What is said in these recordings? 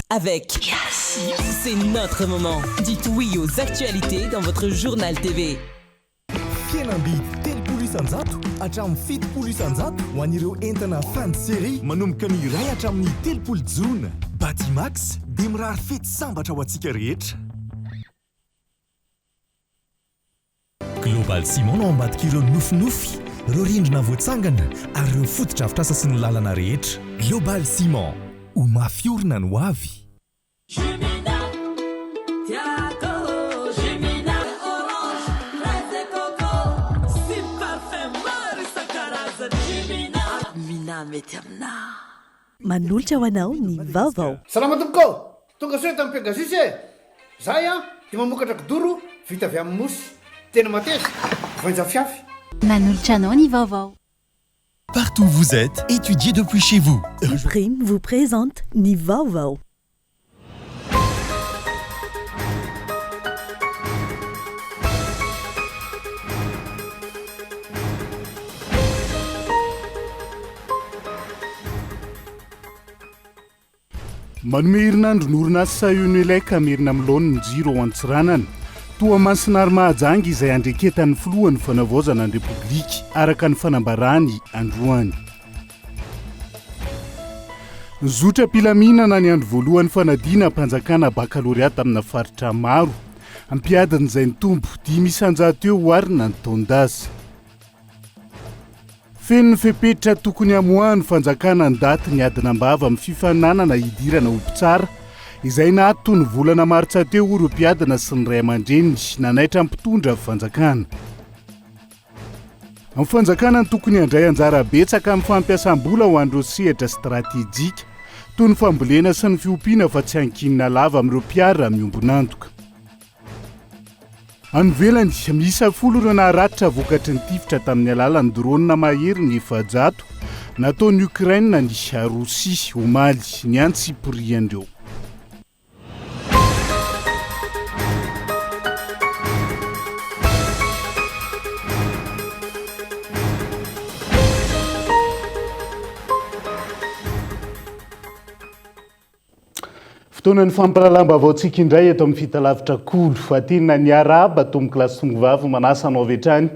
avec C'est notre moment. Dites oui aux actualités dans votre journal TV. Fienambidy telopolo isanjato hatramin'ny fitopolo isanjato ho an'ireo entana fan série manomboka ny iray hatramin'ny telopolo jona. Batimax dia mirary fety sambatra ho antsika rehetra. Global Ciment no ambadika ireo nofinofy, ireo rindrina voatsangana ary ireo fotodrafitrasa sy ny lalana rehetra. Global Ciment, ho mafiorina no avy. Manolotra ho anao ny vaovao. Salama tompoko, tonga soe tamin'ny Pegasus e. Zahay dia mamokatra kidoro vita avy amin'ny mosy. Tena mateza, vainja fiafy. Manolotra anao ny vaovao. Partout où vous êtes, étudiez depuis chez vous. Prime vous présente ny vaovao. Manome herinandro n'orinasa Unilec hamerina amin'ny laoniny ny jiro ao Antsiranana. Toa Mansinary Mahajanga izay andreketan'ny filohan'ny fanavaozana ny Repoblika araka ny fanambarany androany. Zotra mpilaminana ny andro voalohany fanadina mpanjakana bakaloriata amina faritra maro. Ampiadiny izay nitombo 500 eo arina ny taondasa. Feno fepetra tokony amoahany fanjakana ny daty ny adina mbava amin'ny fifananana hidirana ompitsara izay nato ny volana maritsa teo ireo mpiadina sy ny ray aman-dreniny nanaitra mpitondra fanjakana. Amin'ny fanjakana ny tokony handray anjara betsaka amin'ny fampiasam-bola ho an'ireo sehatra stratejika toy ny fambolena sy ny fiompiana fa tsy hankinina lava amin'ireo mpiara miombonantoka. Anovelany misa 10 ireo naharatra vokatry ny tifitra tamin'ny alalan'ny drone mahery ny 700 nataon'ny Ukraine ny Rosia ho Mali ny Antsipriandreo. Fotoanan'ny fampirahalamba vaotsika indray eto amin'ny fitalavitra kolo fahatenina ny Araba tombo kilasy tongovavy manasa anao avy hatrany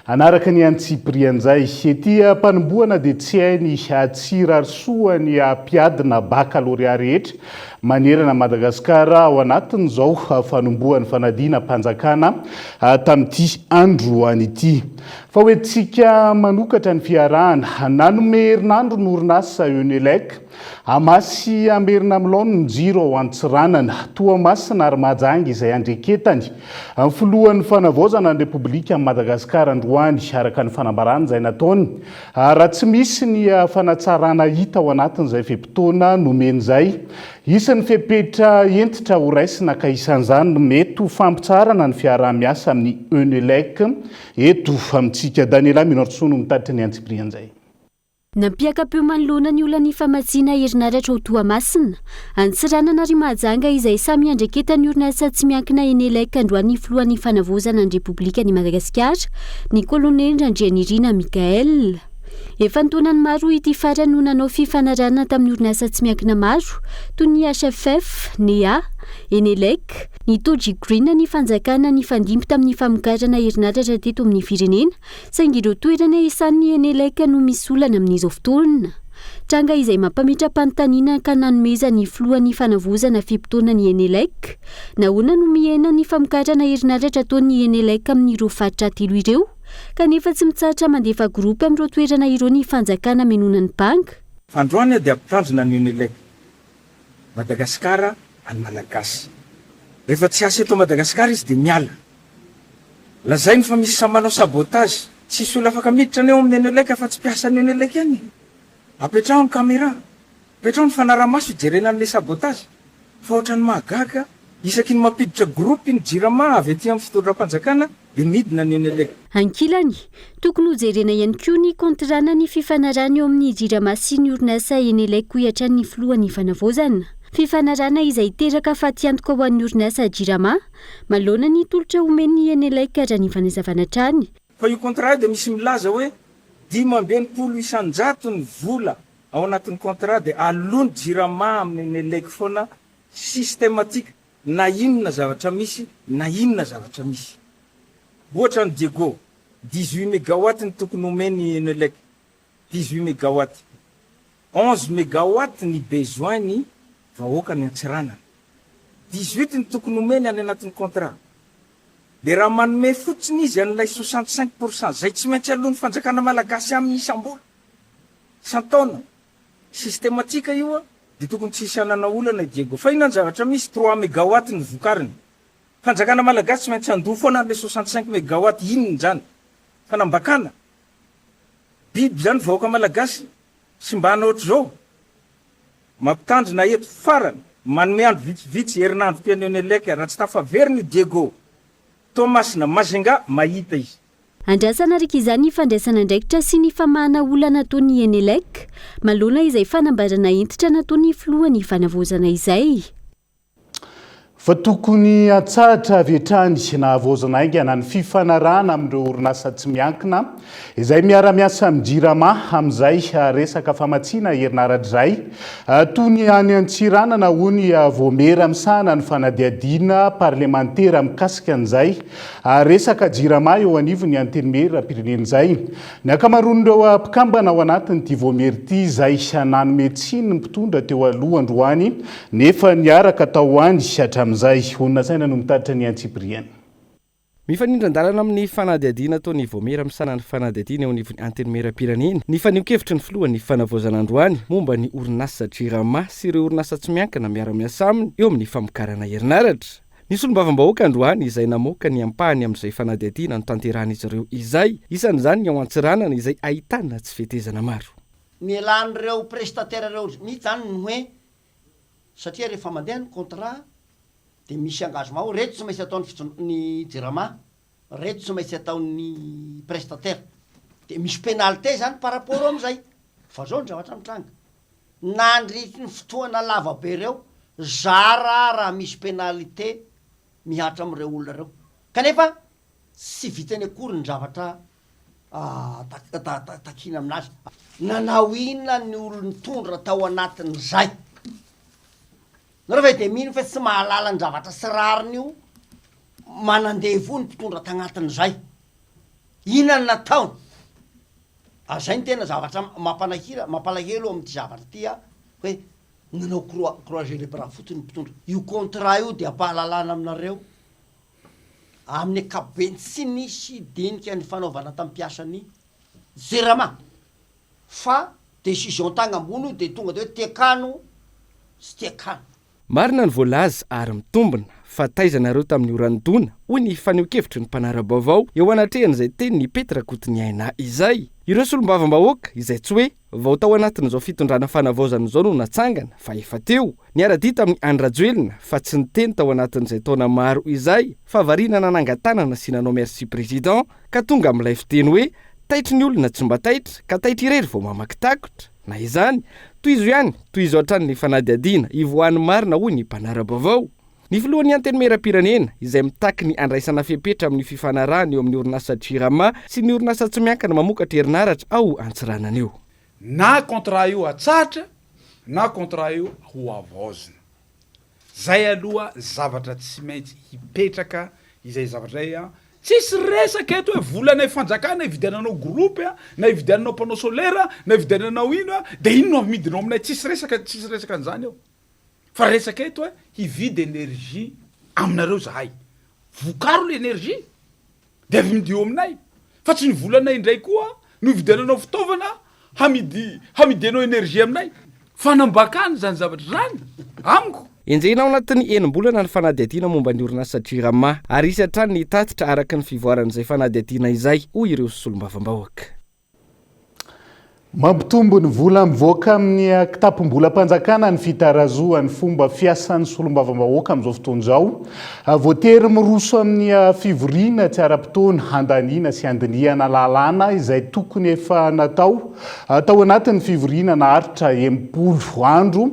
anaraka ny Antsiprianjay etya mpanomboana dia tsy hainy atsira arsoa ny ampiadina bakaloriat rehetra manerana Madagasikara ao anatin'izao fanombohan'ny fanadina mpanjakana tamin'ity andro an'ity. Fa hoentsika manokatra ny fiarahana nanome herinandro n'orinasa Unilec amasy amerina amin'ny laoniny ny jiro ao Antsiranana. Toa Mansinary Mahajanga izay andreketany amin'ny filohan'ny fanavaozana ny Repoblika Madagasikara androany araka ny fanambarana izay nataony. Raha tsy misy ny fanatsarana hita ao anatin'izay fepetoana nomen'izay. Isan'ny fepetra entitra ho raisina ka isan'izany mety ho fampitsarana ny fiarah-miasa amin'ny Unilec eto amintsika. Daniela Minortsono mitatitra ny Antsiprianjay. Nampiakapeo manoloana ny olana ny famatsiana herinaratra ho Toamasina, Antsiranana ry Mahajanga izay samy andreketany orinasa tsy miankina Unilec androany filohan'ny fanavaozana ny Repoblikan'i Madagasikara, ny kolonely Randrianirina Mikael. Efa nitonany maro ity farany no nanao fifanarana tamin'ny orinasa tsy miankina maro toy ny HFF, NEA, Unilec, ny Toji Green ny fanjakana ny fandimby tamin'ny famokarana herinaratra teto amin'ny firenena saingy ireo toerana isan'ny Unilec no misy olana amin'izao fotoana. Tranga izay mampamitra mpanotaniana ka nanomeza ny filohan'ny fanavaozana fimpitoana ny Unilec. Nahoana no mihena ny famokarana herinaratra ataon'ny Unilec amin'ireo faritra telo ireo kanefa tsy mitsahatra mandefa groupe amin'ireo toerana ireo ny fanjakana menonan'ny banka. Androany dia ampitandrina ny Unilec Madagasikara any Malagasy. Rehefa tsy asa eto Madagasikara izy dia miala. Lazainy fa misy samanao sabotage, tsisy olona afaka miditra aneo amin'ny Unilec fa tsy piasa ny Unilec any. Apetraho ny caméra, apetraho ny fanaramaso ijerena an'ilay sabotage. Fa ohatrany mahagaga, isaky ny mampiditra groupe ny jirama avy etỳ amin'ny fitondram-panjakana dia midina ny Unilec. Ankilany, tokony hojerena ihany koa ny kontrana ny fifanarana eo amin'ny jirama sy ny orinasa Unilec ho hiatran'ny filohan'ny fanavaozana. Fifanarana izay teraka faty-antoka ho an'ny orinasa jirama, maloana ny tolotra omen'ny Unilec raha ny fanazavana trany. Fa io contrat dia misy milaza hoe 500,000 ny vola ao anatin'ny contrat dia alony jirama amin'ny Unilec foana systématique na inona zavatra misy na inona zavatra misy. Ohatra ny Diego 18 mégawatt ny tokony omeny Enelec 18 mégawatt 11 mégawatt ny besoin ny vahoaka ny Antsiranana 18 ny tokony omeny any anatin'ny contrat. De raha manome fotsiny izy an'ilay 65% zay tsy maintsy alohan'ny fanjakana malagasy amin'ny isam-bola isan-taona systématique io de tokony tsisy anana olana Diego fa inona ny zavatra misy 3 mégawatt ny vokariny. Fanjakana malagasy tsy maintsy andofo foana le 65 mégawatt inona zany fanambakana biby zany vahoaka malagasy sy mba ana ohatr' zao mampitandrina eto farany manome andro vitsivitsy herinandro pianoneleka raha tsy tafaveriny Diego Thomasina Mazenga mahita izy. Andrasana arika izany fandraisana andraikitra sy ny famahana olana nataony Enelec malona izay fanambarana entitra nataony filohany fanavozana izay. Fa tokony atsahatra avetrany na avozana aingana ny fifanarahana amin'ireo orinasa tsy miankina izay miara-miasa amin'ny JIRAMA amin'izay resaka famatsiana herinaratra izay toy ny any Antsiranana hoy voamera misahana ny fanadihadiana parlementaire mikasika an'izay resaka JIRAMA eo anivony antenimera pirenena izay. Ny akamaroan'ireo mpikambana ao anatin'ity voamera ity izay nanome tsiny ny mpitondra teo aloha androany nefa niaraka tao any hatramin'izay onona saina no mitatitra ny Antsipriany. Mifanindran-dalana amin'ny fanadihadiana ataony voamera misahana ny fanadihadiana eo anivony antenimera pirenena ny fanio-kevitry ny filohan'ny fanavozana androany momba ny orinasa JIRAMA sy ireo orinasa tsy miankina miara-miasa aminy eo amin'ny famokarana herinaratra. Ny solombavambahoaka androany izay namoaka ny ampahany amin'izay fanadihadiana no tanteran'izy ireo izay isan'izany ny ao Antsiranana izay ahitana tsy fetezana maro. Mielan'ireo prestataire ireo mihitsy zany ny hoe satria rehefa mandeha ny contrat de misy engagement reto tsy maintsy ataon'ny JIRAMA reto tsy maintsy ataon'ny prestataire de misy pénalité zany par rapport amin'izay fa zao ny zavatra mitranga nandritry ny fotoana lava be reo zara raha misy pénalité mihatra amin'ireo olona reo kanefa tsy vitany akory ny zavatra takina aminazy nanao inona ny olon-tondra tao anatin'izay nareo ve de mino fa tsy mahalala ny zavatra sy rariny io manandevo ny mpitondra tagnatin'izay inona ny nataony zay ny tena zavatra mampalahelo amin'ity zavatra ty hoe nanao croiser les bras fotony mpitondra io contrat io de ampahalalana aminareo amin'ny akabeny tsy nisy dinika ny fanaovana tampiasany JIRAMA fa décision tagna ambony io de tonga de hoe tekano sy tekano. Marina ny voalaza ary mitombina fa taizanareo tamin'ny orandona hoy ny fanio-kevitry ny mpanara-baovao eo anatrehan'izay teny ny Petra Kotiniaina izay. Ireo solombavambahoaka izay tsy hoe vao tao anatin'izao fitondrana fanavaozana izao no natsangana fa efa teo niara-dia tamin'ny Andry Rajoelina fa tsy niteny tao anatin'izay taona maro izay fa variana nanangatanana sy nanao merci président ka tonga amin'ilay fiteny hoe taitry ny olona tsy mba taitra ka taitra irery vao mamaky takotra na izany toy izo ihany toy izo hatrany fanadihadiana ivoan'ny marina hoy ny mpanara-baovao. Ny filohan'ny antenimera pirenena izay mitaky ny andraisana fepetra amin'ny fifanarahana eo amin'ny orinasa JIRAMA sy ny orinasa tsy miankina mamokatra herinaratra ao Antsiranana eo. Na contrat io atsahatra na contrat io ho avozina zay aloha zavatra tsy maintsy hipetraka izay zavatra zay tsisy resaka eto hoe volana fanjakana ividiananao groupe na ividiananao panneau solaire na ividiananao ino de ino amidinao aminay tsisy resaka an'izany eo fa resaka eto hoe hividy énergie aminareo zahay vokaro l'énergie de avy midio aminay fa tsy ny volanay indray koa no ividiananao fitaovana hamidianao énergie aminay fanambakany zany zavatra zany amiko. Enjehina ao anatin'ny enim-bolana ny fanadihadiana momba ny orinasa JIRAMA ary isy hatrany ny tatitra araka ny fivoaran'izay fanadihadiana izay hoy ireo solombavambahoaka. Mampitombo ny vola mivoaka amin'ny kitapom-bolam-panjakana ny fitarazoan'ny fomba fiasan'ny solombavambahoaka amin'izao fotoana izao. Voatery miroso amin'ny fivoriana tsy ara-potoana handaniana sy andinihana lalàna izay tokony efa natao tao anatin'ny fivoriana naharitra 80 andro.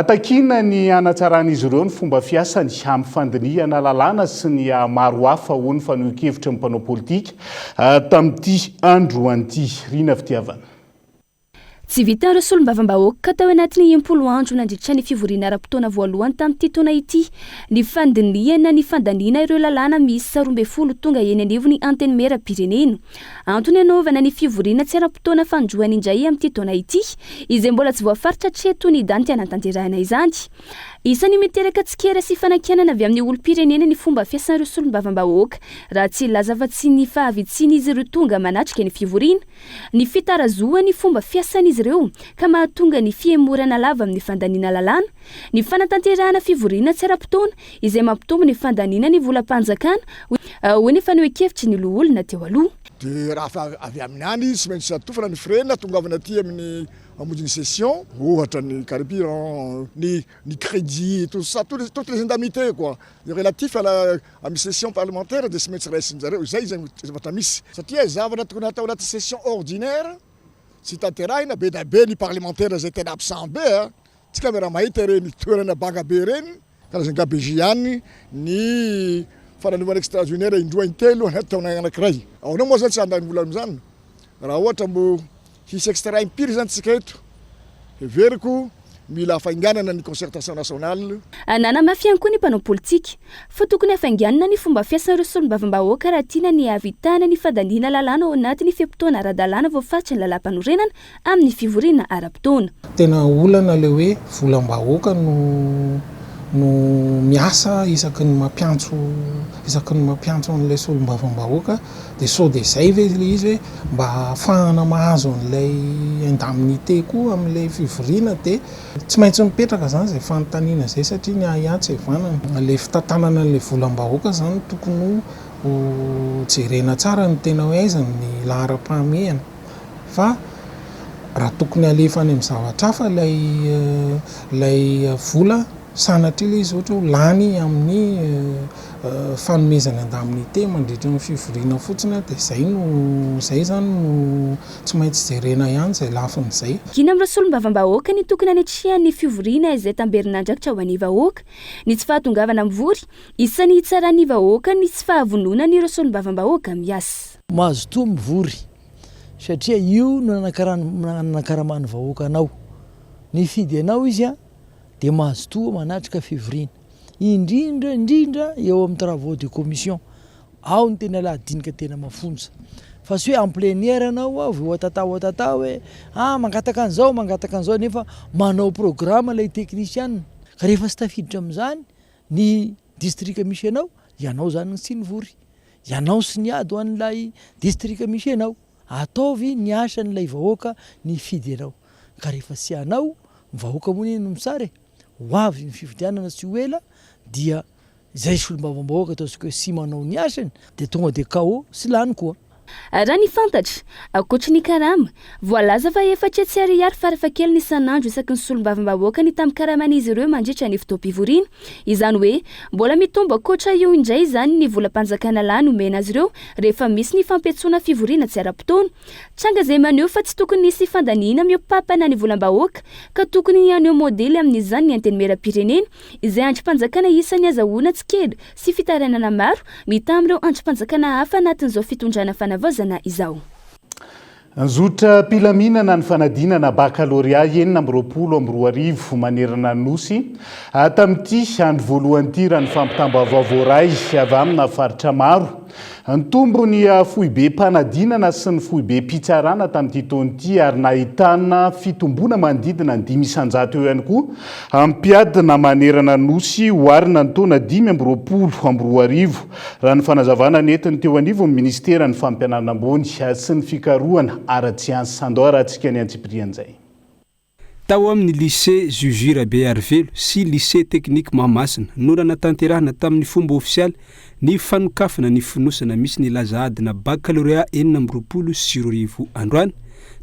Takiana ny anatsarana izy ireo ny fomba fiasany amin'ny fandinihana lalàna sy ny maro hafa ho ny fanio-kevitra ny mpanao politika tamin'ity andro an'ity rina fitiavana. tsy vitan'ireo solombavam-bahoaka ka tao anatin'ny 10 andro nandritra ny fivoriana ara-potoana voalohany tamin'ity taona ity ny fandiniana ny fandaniana ireo lalàna misy 12 tonga eny anivony anteny mera-pirenena antony anaovana ny fivoriana tsy ara-potoana fandroany indray amin'ity taona ity izay mbola tsy voafaritra hatreto ny dany tiana-tanterahana izany isany miteraka tsikera sy fanakianana avy amin'ny olo-pirenena ny fomba fiasan'ireo solombavam-bahoaka raha tsy lazafa-tsy ny fahavitsiana izy ireo tonga manatrika ny fivoriana ny fitarazoa ny fomba fiasan'izy ireo ka mahatonga ny fiemorana lava amin'ny fandaniana lalàna ny fanatanterahana fivoriana tsy ara-potoana izay mampitombo ny fandaniana ny volam-panjakana hoy ny fanehoan-kevitry ny loholona teo aloha de raha avy amin'ny any sy maintsy atofana ny frena tongavana aty amin'ny amonjy ny session ohatra ny carburant ny crédit tout ça toutes les indemnités quoi relatif à la session parlementaire de sy maintsy raisinjareo zay zavatra misy satria zavatra tokony atao anaty session ordinaire sy tanterahina be da be ny parlementaire zay tena absent be tsika mera mahita reny toerana banga be reny karazany gabegiany ny fananovana extraordinaire indroa intelo anaty taona anankiray aonao moa zany tsy andany vola am'zany raha ohatra mbo hisy extra impiry zany tsika eto everiko mila afainganana ny concertation nationale nanamafy ihany koa ny mpanao politika fa tokony afainganana ny fomba fiasan'ireo solombavam-bahoaka raha tiana ny havitana ny fandaniana lalàna ao anatin'ny fiam-potoana ara-dalàna voafaritra ny lalam-panorenana amin'ny fivoriana ara-potoana tena olana le hoe volam-bahoaka no miasa isaky ny mampiantso an'ilay solombavam-bahoaka de sao de zay ve le izy hoe mba ahafahana mahazo an'ilay indemnité koa amin'ilay fivoriana de tsy maintsy mipetraka zany zay fanontaniana zay satria ny ahiatsy evanana le fitantanana an'ilay volam-bahoaka zany tokony jerena tsara ny tena hoe aizany ny lahara-pahamehana fa raha tokony alefa any amin'ny zavatra hafa lay vola sanatria le izy ohatra ho lany amin'ny fanomezana indemnité mandritra ny fivoriana fotsiny de zay zany no tsy maintsy jerena ihany zay lafin'izay gina amin'ireo solombavam-bahoaka ny tokony anetrihan'ny fivoriana izay tamberinandraikitra ho an'ny vahoaka ny tsy fahatongavana mivory isan'ny hitsarany vahoaka ny tsy fahavonona ny ireo solombavam-bahoaka miasa mahazo toa mivory satria io no nanakaramany vahoaka anao ny fidy anao izy de mahazo toa manatrika fivoriana indrindra eo amin'ny travaux de commission ao ny tena lahadinika tena mafonja fa sy hoe en plein air anao voatatao hoe mangataka an'izao nefa manao programme lay technicien ka rehefa sy tafiditra amin'izany ny district misy anao ianao zany sy nivory ianao sy niady ho an'ilay district misy anao ataovy ny asan'ilay vahoaka ny fidy anao ka rehefa sy anao vahoaka moa no misary ho avy ny fividianana sy hoela dia zay solombavam-bahoaka ataontsika hoe sy manao ny asany de tonga de KO sy lany koa raha ny fantatra akoatry ny karama voalaza fa efatra tsy ariary farafahakeliny isan'andro isaky ny solombavam-bahoaka ny tamin'ny karaman'izy ireo mandritra ny fotoam-pivoriana izany hoe mbola mitombo akoatra io indray zany ny volam-panjakana lany omena azy ireo rehefa misy ny fampetsoana fivoriana tsy ara-potoana tranga zay maneho fa tsy tokony nisy fandaniana miopapana ny volam-bahoaka ka tokony haneho modely amin'izany ny anteny mera-pirenena izay andrim-panjakana isan'ny azahoana tsikely sy fitaranana maro mita amin'ireo andrim-panjakana hafa anatin'izao fitondrana fanavozana izao Zotra pilaminana ny fanadinana baccalauréat enina amby 20 manerana nosy tamin'ity andro voalohany ty raha ny fampitam-baovao voaray avy amina faritra maro ny tombony fohy be mpanadinana sy ny fohy be mpitsarana tamin'ity taon'ity ary nahitana fitombona manodidina ny 500 eo ihany koa ampiadina manerana nosy hoarina ny taona 2020 raha ny fanazavana netiny teo anivo ny ministera ny fampianarana ambony sy ny fikarohana ara-tsiansy Sandor atsika ny antsiprian'izay tao amin'ny lycée Juju Rabearvelo sy lycée technique Mahamasina no natanterahana tamin'ny fomba ofisialy ny fanokafana ny finosana misy ny lazaadina baccalauréat 2020 androany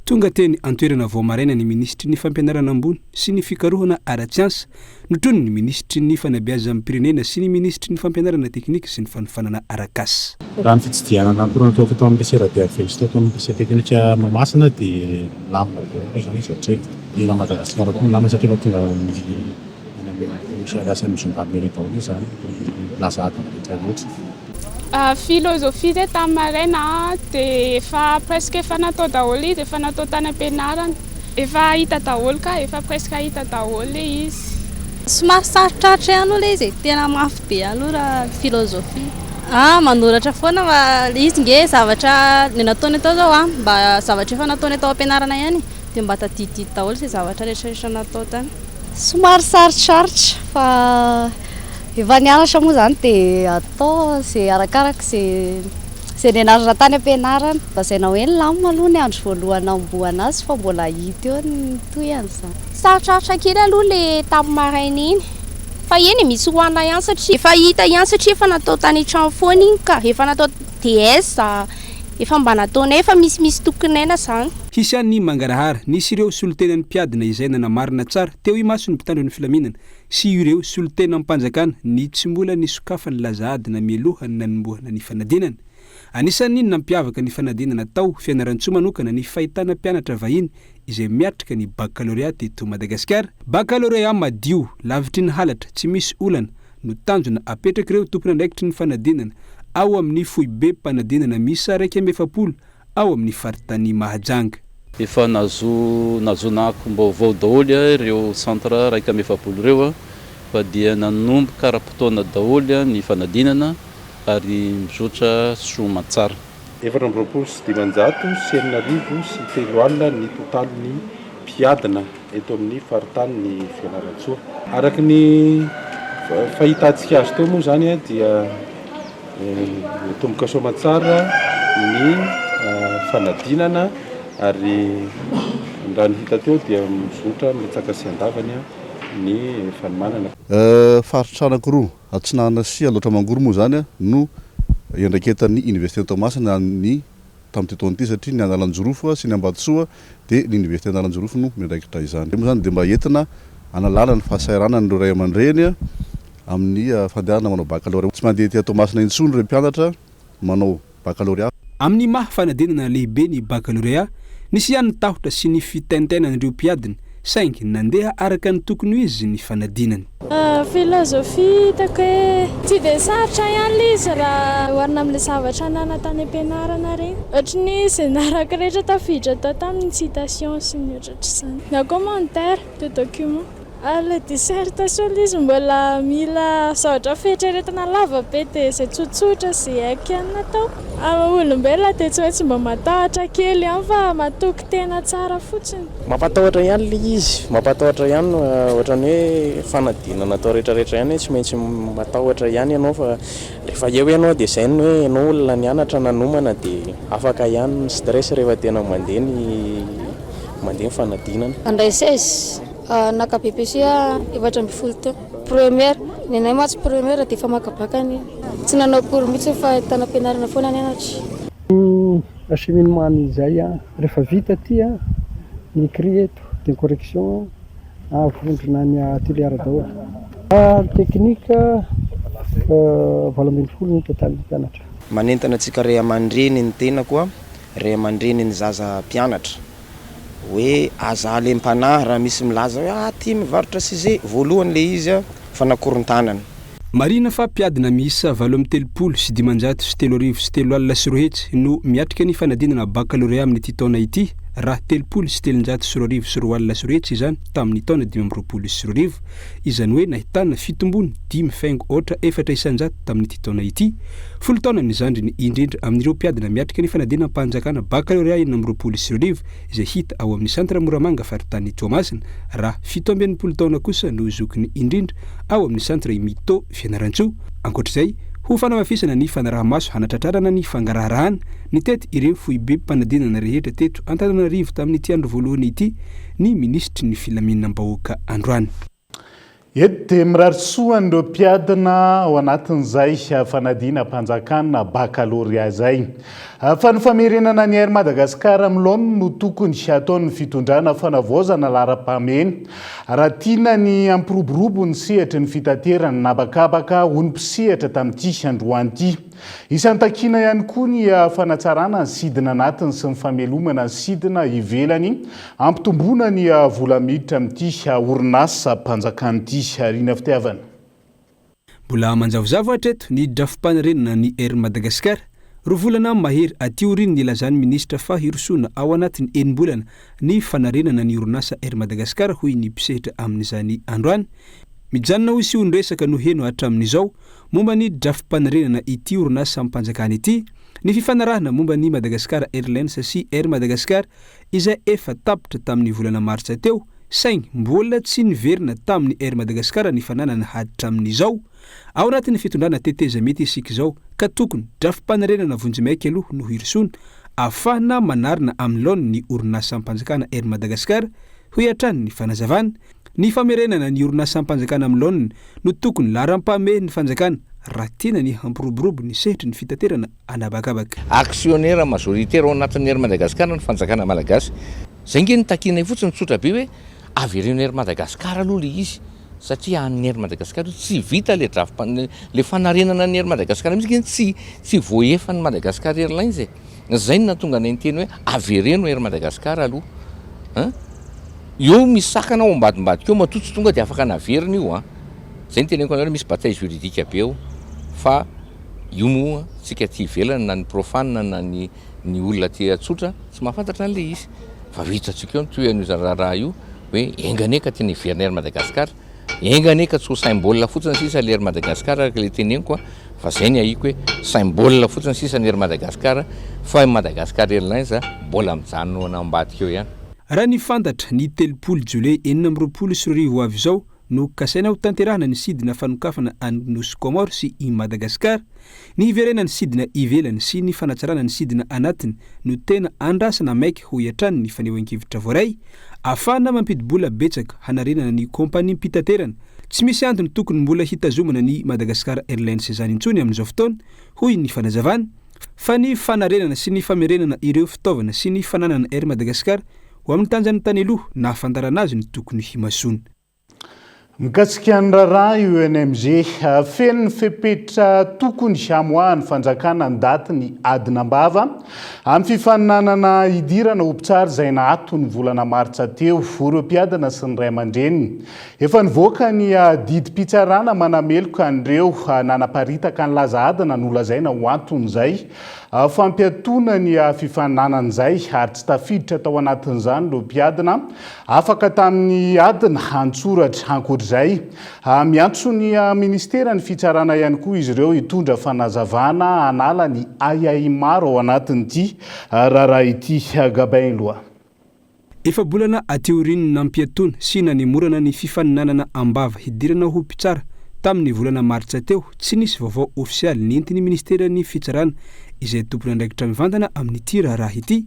tonga teny antoerana voamaraina ny ministry ny fampianarana ambony sy ny fikarohana ara-tsiansa notrony ny ministry ny fanabeazana pirenena sy ny ministry ny fampianarana teknika sy ny fanofanana arakasy raha ny fitsidianana akorana ataoko tao amin'ny lycée Rabearvelo sy tao amin'ny lycée technique Mahamasina dia lamina zany satria ila Madagasikara koa lamina satria tonga misy misongamely tao zany lazada philosophie zay tamin'ny maraina dia efa presque efa natao daholo izy efa natao tany am-pianarana efa hita daholo ka efa presque hita daholo le izy somary sarotraritra ihany aloha izy tena mafy be aloha raha filozofia manoratra foana fa izy nge zavatra ny nataony atao zao mba zavatra efa nataony atao ampianarana ihany dia mba tadididi daholo zay zavatra rehetrarehetra natao tany somary sarotrasarotra fa efa nianatra moa zany dia atao zay arakaraka zay nianarana tany ampianarana mba zay na hoe lamina aloha ny andro voalohany amboana azy fa mbola hita eo ny toy ihany zany sarotrarotra kely aloha le tamin'ny maraina iny fa eny misy hoanina ihany satria efa hita ihany satria efa natao tany trano foana iny ka efa natao DS efa mba nataonay efa misy tokonaina zany hisy any mangarahara nisy ireo solotenan'ny mpiadina izay nanamarina tsara teo imaso ny mpitandro ny filaminana sy ireo solotena ampanjakana ny tsy mbola ny sokafany lazaadina mieloha ny nanombohana ny fanadinana anisan'iny nampiavaka ny fanadinana tao fianaran-tsoa manokana ny fahitana mpianatra vahiny izay miatrika ny baccalauréat teto Madagasikara. Baccalauréat madio lavitry ny halatra tsy misy olana no tanjona apetraka ireo tompony andraikitry ny fanadinana ao amin'ny foibe mpanadinana misy 140 ao amin'ny faritany Mahajanga. Efa nazonako mbao daholo ireo centre 140 ireo fa dia nanomboka raha-potoana daholo ny fanadinana ary mizotra soa tsara. 4,700 sy 9,000 sy 3 alina ny totalin'ny mpiadina eto amin'ny faritany ny Fianarantsoa. Araka ny fahitantsika azy teo moa zany dia tomboka soa tsara ny fanadinana ary raha ny hita teo dia mizotra mitsaka sy andavany ny fanomanana. Faritra anankiroa Atsinana sy Alaotra Mangoro moa zany no iandraiketan'ny Université Toamasina ny tamin'ny tetoana ity satria ny Analanjorofo sy ny Ambatsoa dia ny Université Analanjorofo no miandraikitra izany. Moa zany dia mba entina analala ny fahasairana ny ray aman-dreny amin'ny fandehanana manao baccalauréat. Tsy mandeha ty Toamasina intsony ireo mpianatra manao baccalauréat. Amin'ny mahafanadinana lehibe ny baccalauréat nisy ihany ny tahotra sy ny fitaintainan'ireo mpiadina saingy nandeha araka ny tokony izy ny fanadinany. Filozofia hitako hoe tsy dia sarotra ihany le izy raha oharina amin'ilay zavatra nana tany ampianarana reny. Ohatra ny izay naraka rehetra tafiditra tao tamin'ny citation sy ny ohatratra izany. Na commentaire de document. Le dissertation izy mbola mila zavatra fieritreretana lava be dia izay tsotsotra sy haiko ihany natao. Olombelona dia tsy hoe tsy mba matahotra kely ihany fa matoky tena tsara fotsiny. Mampatahotra ihany le izy, mampatahotra ihany ohatrany hoe fanadinana atao rehetrarehetra ihany tsy maintsy matahotra ihany ianao fa rehefa eo ianao dia izay ny hoe ianao olona nianatra nanomana dia afaka ihany ny stress rehefa tena mandeha ny fanadinana. Andray 16 naka BPC 4 teo. Première, ny anay matsy première dia efa makabakany. Tsy nanao cours mihitsy fa tany ampianarana foana nianatra. Acheminement izay rehefa vita ty ny écrit eto de correction avondrona ny atelier daholo. Technique 20 ny total mpianatra. Manentana antsika ray aman-dreny ny tena koa ray aman-dreny ny zaza mpianatra hoe aza alem-panahy raha misy milaza hoe ty mivarotra size voalohany le izy fanakoron-tanana. Marina fa mpiadina miisa 7 sy 500 sy 3 sy 3 alina sy rohetsy no miatrika ny fanadinana baccalauréat amin'ny ity taona ity raha 3 sy 700 sy 2 sy 4 alina sy rohetsy izany tamin'ny taona 20 sy 2 izany hoe nahitana fitombony 5,400 tamin'ity taona ity. Folo taona ny zandry ny indrindra amin'ireo mpiadina miatrika ny fanadinana mpanjakana baccalauréat 20 sy 2 izay hita ao amin'ny centre Moramanga faritany Toamasina raha 17 taona kosa no zokiny indrindra ao amin'ny centre Mito Fianarantsoa. Ankoatr'izay ho fanamafisana ny fanarahamaso hanatratrarana ny fangaraharaana ny tety ireo foibe mpanadinana rehetra teto Antananarivo tamin'ity andro voalohany ity ny ministry ny filaminam-bahoaka androany. Eto dia mirarisoa an'ireo mpiadina ao anatin'izay fanadina mpanjakana baccalauréat zay. Fa ny famerenana ny Air Madagasikara milony no tokony ataon'ny fitondrana fanavaozana lara-pameny. Raha tiana ny ampiroborobo ny sehatra ny fitaterana nabakabaka ho ny mpisehatra tamin'ity androany ity. Isan'ny takiana ihany koa ny fanatsarana ny sidina anatiny sy ny famelomana ny sidina ivelany ampitomboana ny vola miditra amin'ity orinasa mpanjakana ity Rina Fitiavana. Mbola manjavozavo hatreto ny drafim-panarenana ny Air Madagasikara ro volana mahery atiorin nilazany ministra fa hirosoana ao anatiny enimbolana ny fanarenana ny orinasa Air Madagascar hoy ny mpisehitra amin'izany androany. Mijanona ho sy ondresaka no heno hatramin'izao momba ny drafim-panarenana ity orinasa ampanjakana ity, ny fifanarahana momba ny Madagascar Airlines sy Air Madagascar izay efa tapitra tamin'ny volana martsa teo, saingy mbola tsy niverina tamin'ny Air Madagascar ny fananana hatramin'izao. Ao anatin'ny fitondrana teteza mety isika izao ka tokony drafim-panarenana vonjimaiky aloha no hirisona afahana manarina amin'ny laony ny orinasa ampanjakana Air Madagascar ho hatrany ny fanazavana. Ny famerenana ny orinasa ampanjakana amin'ny laony no tokony laram-pamehy ny fanjakana raha tena ny hampiroborobo ny sehitry ny fitaterana anabakabaka. Actionnaire majoritaire ao anatin'ny Air Madagascar ny fanjakana malagasy. Zay nge nitakinay fotsiny tsotra be hoe avereno Air Madagascar aloha le izy satria amin'ny Air Madagascar tsy vita le le fanarenana ny Air Madagascar mihitsy tsy voaefa ny Madagascar Airlines e. Zay no natonga nay teny hoe avereno Air Madagascar aloha. Io misy sakana ao ambadimbadika eo matotsy tonga dia afaka naverina io Zay ny teneniko anareo misy bataille juridique be eo fa io moa tsika ty ivelany na ny profane na ny olona ty atsotra tsy mahafantatra an'le izy fa vitatsika eo toean'io raha io hoe enganeka teny iverina Air Madagascar enganeka tsy ho symbole fotsiny sisa Air Madagascar araka le teneniko fa zay ny ahiko hoe symbole fotsiny sisa Air Madagascar fa Madagascar Airlines mbola mijanona ambadika eo ihany. Raha ny fantatra ny 3 Jolay 2024 avy izao no kasaina ho tanterahana ny sidina fanokafana anosy Comore sy i Madagascar, ny hiverena ny sidina ivelany sy ny fanatsarana ny sidina anatiny no tena andrasana maiky ho iatrany ny fanehoan-kevitra voaray afahana mampidibola betsaka hanarenana ny kompani mpitaterana. Tsy misy antony tokony mbola hitazomana ny Madagascar Airlines izany intsony amin'izao fotoana hoy ny fanazavana fa ny fanarenana sy ny famerenana ireo fitaovana sy ny fananana Air Madagascar ho amin'ny tanjany tany aloha na afantarana azy ny tokony himasona. Mikasika ny raharaha UNMG feno ny fepetra tokony hamoahany fanjakana ny daty ny adinam-bava amin'ny fifaninanana idirana opitsary izay nahato ny volana martsa teo ireo mpiadana sy ny ray aman-dreniny. Efa nivoaka ny didim-pitsarana manameloka an'ireo nanaparitaka ny laza adina no lazaina ho anton'izay fampiatona ny fifaninanan'izay ary tsy tafiditra tao anatin'izany ireo mpiadana afaka tamin'ny adina antsoratra ankoatr'izay miantso ny ministera ny fitsarana ihany koa izy ireo hitondra fanazavana anala ny ayay maro ao anatin'ity raharaha ity gabain loha. Efa bolana ateoriny nampiatona sy nanemorana ny fifaninanana ambava hidirana ho mpitsara tamin'ny volana martsa teo tsy nisy vaovao ofisialy nentiny ministera ny fitsarana izay tompony andraikitra mivantana amin'ity raharaha ity.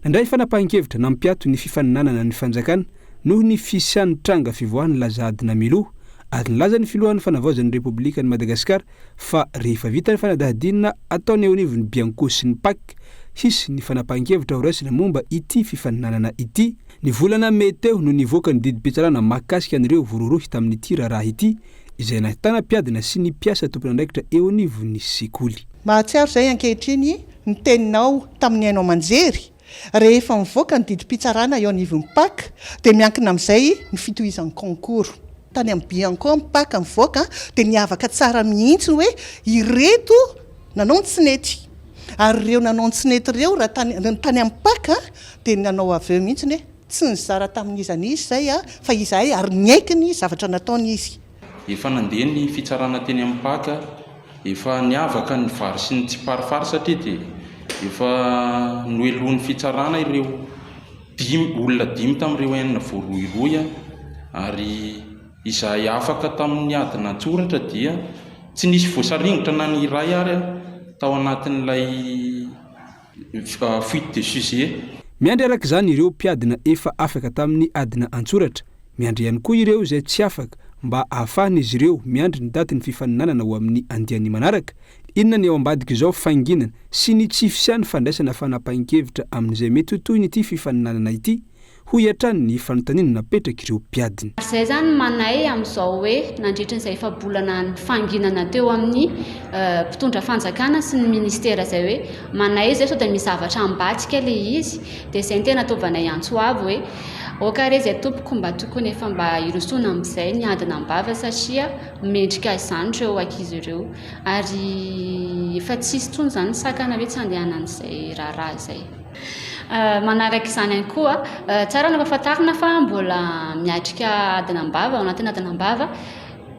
Nandray fanapahan-kevitra nampiato ny fifaninanana ny fanjakana noho ny fisian'ny tranga fivoahany laza adina miloha ary nilaza ny filohan'ny fanavaozan'ny Repoblikan'i Madagasikara fa rehefa vita ny fanadahadinina ataony eo anivon'ny Bianco sy ny PAC hisy ny fanapahan-kevitra ho raisina momba ity fifaninanana ity. Ny volana Mey teo no nivoaka ny didim-pitsarana mahakasika an'ireo vororohy tamin'ity raharaha ity izay nahitana mpiadina sy ny mpiasa tompony andraikitra eo anivon'ny sekoly. Mahatsiaro zay ankehitriny ny teninao tamin'ny hainao manjery rehefa mivoaka ny didim-pitsarana eo anivon'ny PAC dia miankina amin'izay ny fitohizan'ny concours tany amin'ny Bianco ny PAC mivoaka dia niavaka tsara mihitsy hoe ireto nanao ny tsinety ary ireo nanao ny tsinety ireo raha tany amin'ny PAC dia nanao aveo mihitsy hoe tsy nizara tamin'izany izy zay fa izahay ary niaiky ny zavatra nataony izy. Efa nandeha ny fitsarana teny amin'ny PAC efa niavaka ny vary sy ny tsiparifary satria dia efa noelohan'ny fitsarana ireo olona 5 tamin'ireo enina voarohirohy ary izahay afaka tamin'ny adina antsoratra dia tsy nisy voasaringotra na ny iray ary tao anatin'ilay fuite de sujet. Miandry araka izany ireo mpiadina efa afaka tamin'ny adina antsoratra, miandry ihany koa ireo izay tsy afaka mba ahafahan'izy ireo miandry ny daty ny fifaninanana ho amin'ny andiany manaraka. Inona ny ao ambadika izao fanginana sy ny tsy fisian'ny fandraisana fanapahan-kevitra amin'izay mety ho toy nyity fifaninanana ity ho iatrany ny fanontaniana napetraka ireo mpiadina. Zay zany manay amin'izao hoe nandritran'izay efa bolana ny fanginana teo amin'ny mpitondra fanjakana sy ny ministera zay hoe manay zay sao dia misy zavatra ambadika le izy dia izay ny tena ataovanay antso avy hoe okare izay tompoko mba tokony efa mba irosona amin'izay ny adina ambava satria mendrika izany ireo ankizy ireo ary efa tsisy tsony izany sakana hoe tsy andehana an'izay raharaha izay. Manaraka izany ihany koa tsara ny fahafantarana fa mbola miatrika adina ambava ao anatin'ny adina ambava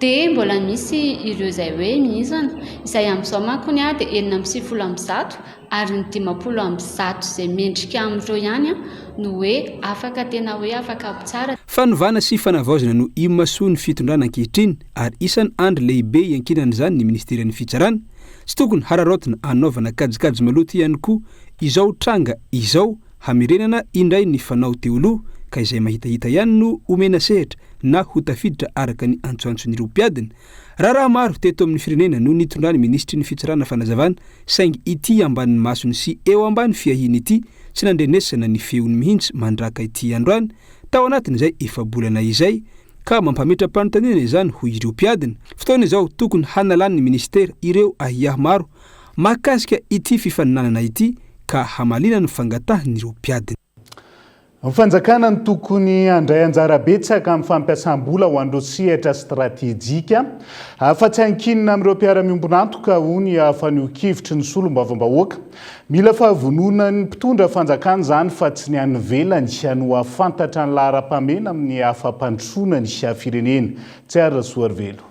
dia mbola misy ireo izay hoe mihizana izay amin'izao mankony a dia 970 ary ny 500 izay mendrika amin'ireo ihany no hoe afaka tena hoe afaka ampitsara. Fanovana sy fanavaozana no imasoa ny fitondrana ankehitriny ary isan'ny andro lehibe iankinan'izany ny ministerian'ny fitsarana sy tokony hararaotina anaovana kajikajy maloto ihany koa izao tranga izao hamerenana indray ny fanao teo aloha ka izay mahitahita ihany no omena sehatra na ho tafiditra araka ny antsoantsony ropiadina. Raha maro teto amin'ny firenena no nitondrany ministry ny fitsarana fanazavana saingy ity ambanin'ny masony sy eo ambany fiahiny ity tsy nandrenesana ny feony mihitsy mandraka ity androany tao anatin'izay efa bolana izay ka mampametra-panontaniana izany ho ireo mpiadina. Fotoana izao tokony hanalan'ny ministera ireo ahiahy maro mahakasika ity fifaninanana ity ka hamalina ny fangatahany ireo mpiadina. Fanjakana ny tokony andray anjara betsaka amin'ny fampiasam-bola ho an'ireo sehatra stratejika afa-tsy hankinina amin'ireo mpiara-miombonantoka hony afanio-kevitry ny solombavam-bahoaka. Mila fahavonona ny mpitondra fanjakana izany fa tsy ny any ivelany no ahafantatra ny lahara-pamena amin'ny afa-pandrosoana ny firenena. Tsiara Soarvelo.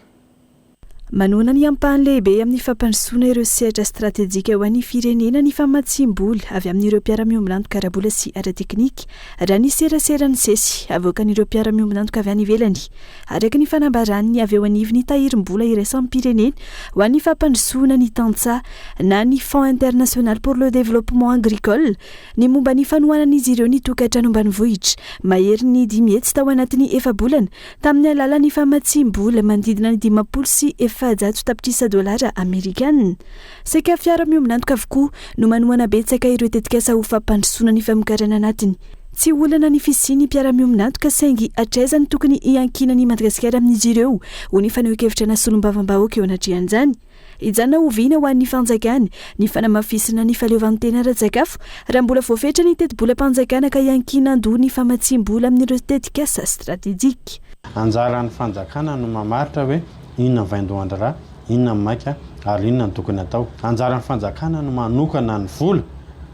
Manona ny ampahany lehibe amin'ny fampandrosoana ireo sehatra stratejika ho an'ny firenena ny famatsim-bola avy amin'ireo mpiara-miombonantoka ara-bola sy ara-teknika raha ny serasera ny sesy avoakan'ireo mpiara-miombonantoka avy any ivelany araka ny fanambarany avy eo anivony tahirim-bola iraisan'ny pirenena ho an'ny fampandrosoana ny tantsa na ny Fonds international pour le développement agricole ny momba ny fanohanan'izy ireo ny tokantrano ambanivohitra mahery ny 10 hetsy tao anatin'ny efa-bolana tamin'ny alalan'ny famatsim-bola manodidina ny 50 sy $100 Amerikanina. Seka fiara-miombonantoka avokoa no manohana betsaka ireo tetikasa ho fampandrosoana ny famokarana anatiny. Tsy olana ny fisiany mpiara-miombonantoka saingy atraizany tokony hiankinany Madagasikara amin'izy ireo ho ny faneho-kevitra na solombavam-bahoaka eo anatrehan'izany. Ijana oviana ho an'ny fanjakana ny fanamafisana ny faleovan'ny-tena ara-tsakafo raha mbola voafetra ny teti-bola-panjakana ka hiankinan-doha ny famatsim-bola amin'ireo tetikasa stratejika. Anjaran'ny fanjakana no mamaritra hoe inona vaindohan-drà, inona maika ary inona ny tokony atao. Anjaran'ny fanjakana no manokana ny vola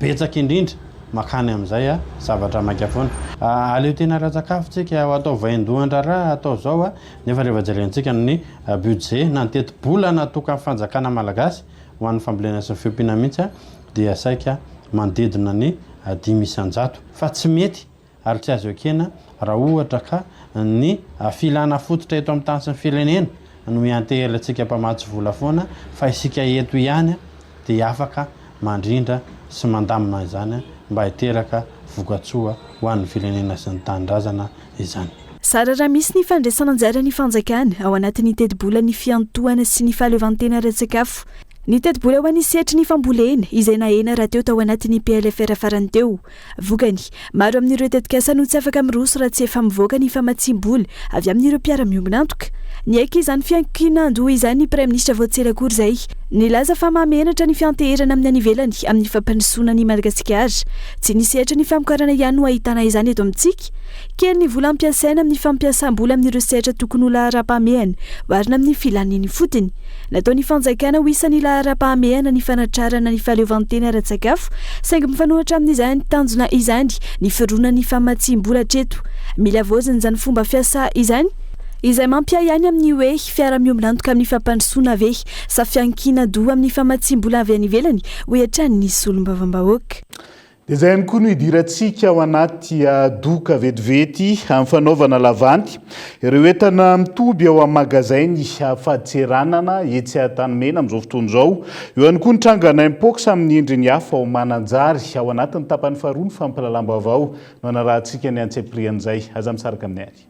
betsaka indrindra makany amin'izay zavatra maika foana. Aleo tena ara-tsakafo tsika atao vaindohan-drà atao zao nefa rehefa jerentsika ny budget na ny teti-bola natokan'ny fanjakana malagasy ho an'ny fambolena sy ny fiompiana mihitsy dia saika manodidina ny 500 fa tsy mety ary tsy azo ekena raha ohatra ka ny filana fototra eto amin'ny tany sy ny firenena no miantehelantsika mpamatsy vola foana fa isika eto ihany dia afaka mandrindra sy mandamina izany mba hiteraka vokatsoa ho an'ny firenena sy ny tanindrazana izany. Sara raha misy ny fandraisana anjara ny fanjakana ao anatin'ny teti-bola ny fiantohana sy ny fahaleovan'ny-tena ara-tsakafo. Ny teti-bola ho an'ny sehatry ny fambolena izay nahena raha teo tao anatin'ny PLFR farany teo. Vokany, maro amin'ireo tetikasa no tsy afaka miroso raha tsy efa mivoaka ny famatsim-bola avy amin'ireo mpiara-miombonantoka. Ny aiky izany fiankinandoha izany ny Prime Ministra Voatsirakory izay nilaza fa mahamenatra ny fianteherana amin'ny any ivelany amin'ny fampandrosoana ny Madagasikara. Tsy ny sehatra ny famokarana ihany no ahitana izany eto amintsika. Kely ny vola ampiasaina amin'ny fampiasam-bola amin'ireo sehatra tokony ho lahara-pahamehana oharina amin'ny filaniny fotony. Nataony fanjakana ho isan'ny lahara-pahamehana ny fanatrarana ny fahaleovan'ny-tena ara-tsakafo saingy mifanohitra amin'izany tanjona izany ny fironan'ny famatsim-bola hatreto. Mila vaozana izany fomba fiasa izany izay mampia ihany amin'ny hoe fiara-miombonantoka amin'ny fampandrosoana ave sa fiankinan-doha amin'ny famatsim-bola avy any ivelany ho hiatrany ny solombavam-bahoaka. Dia izay ihany koa no hidirantsika ao anaty doka vetivety amin'ny fanaovana lavandy. Ireo entana mitoby ao amin'ny magazainy fahadiseranana etsy Antanimena amin'izao fotoana izao. Eo ihany koa ny trangana impox amin'ny endriny hafa ao Mananjary ao anatin'ny tapany faharoa ny fampalalam-baovao no anarahantsika ny antseprian'izay. Aza misaraka amin'ny ary.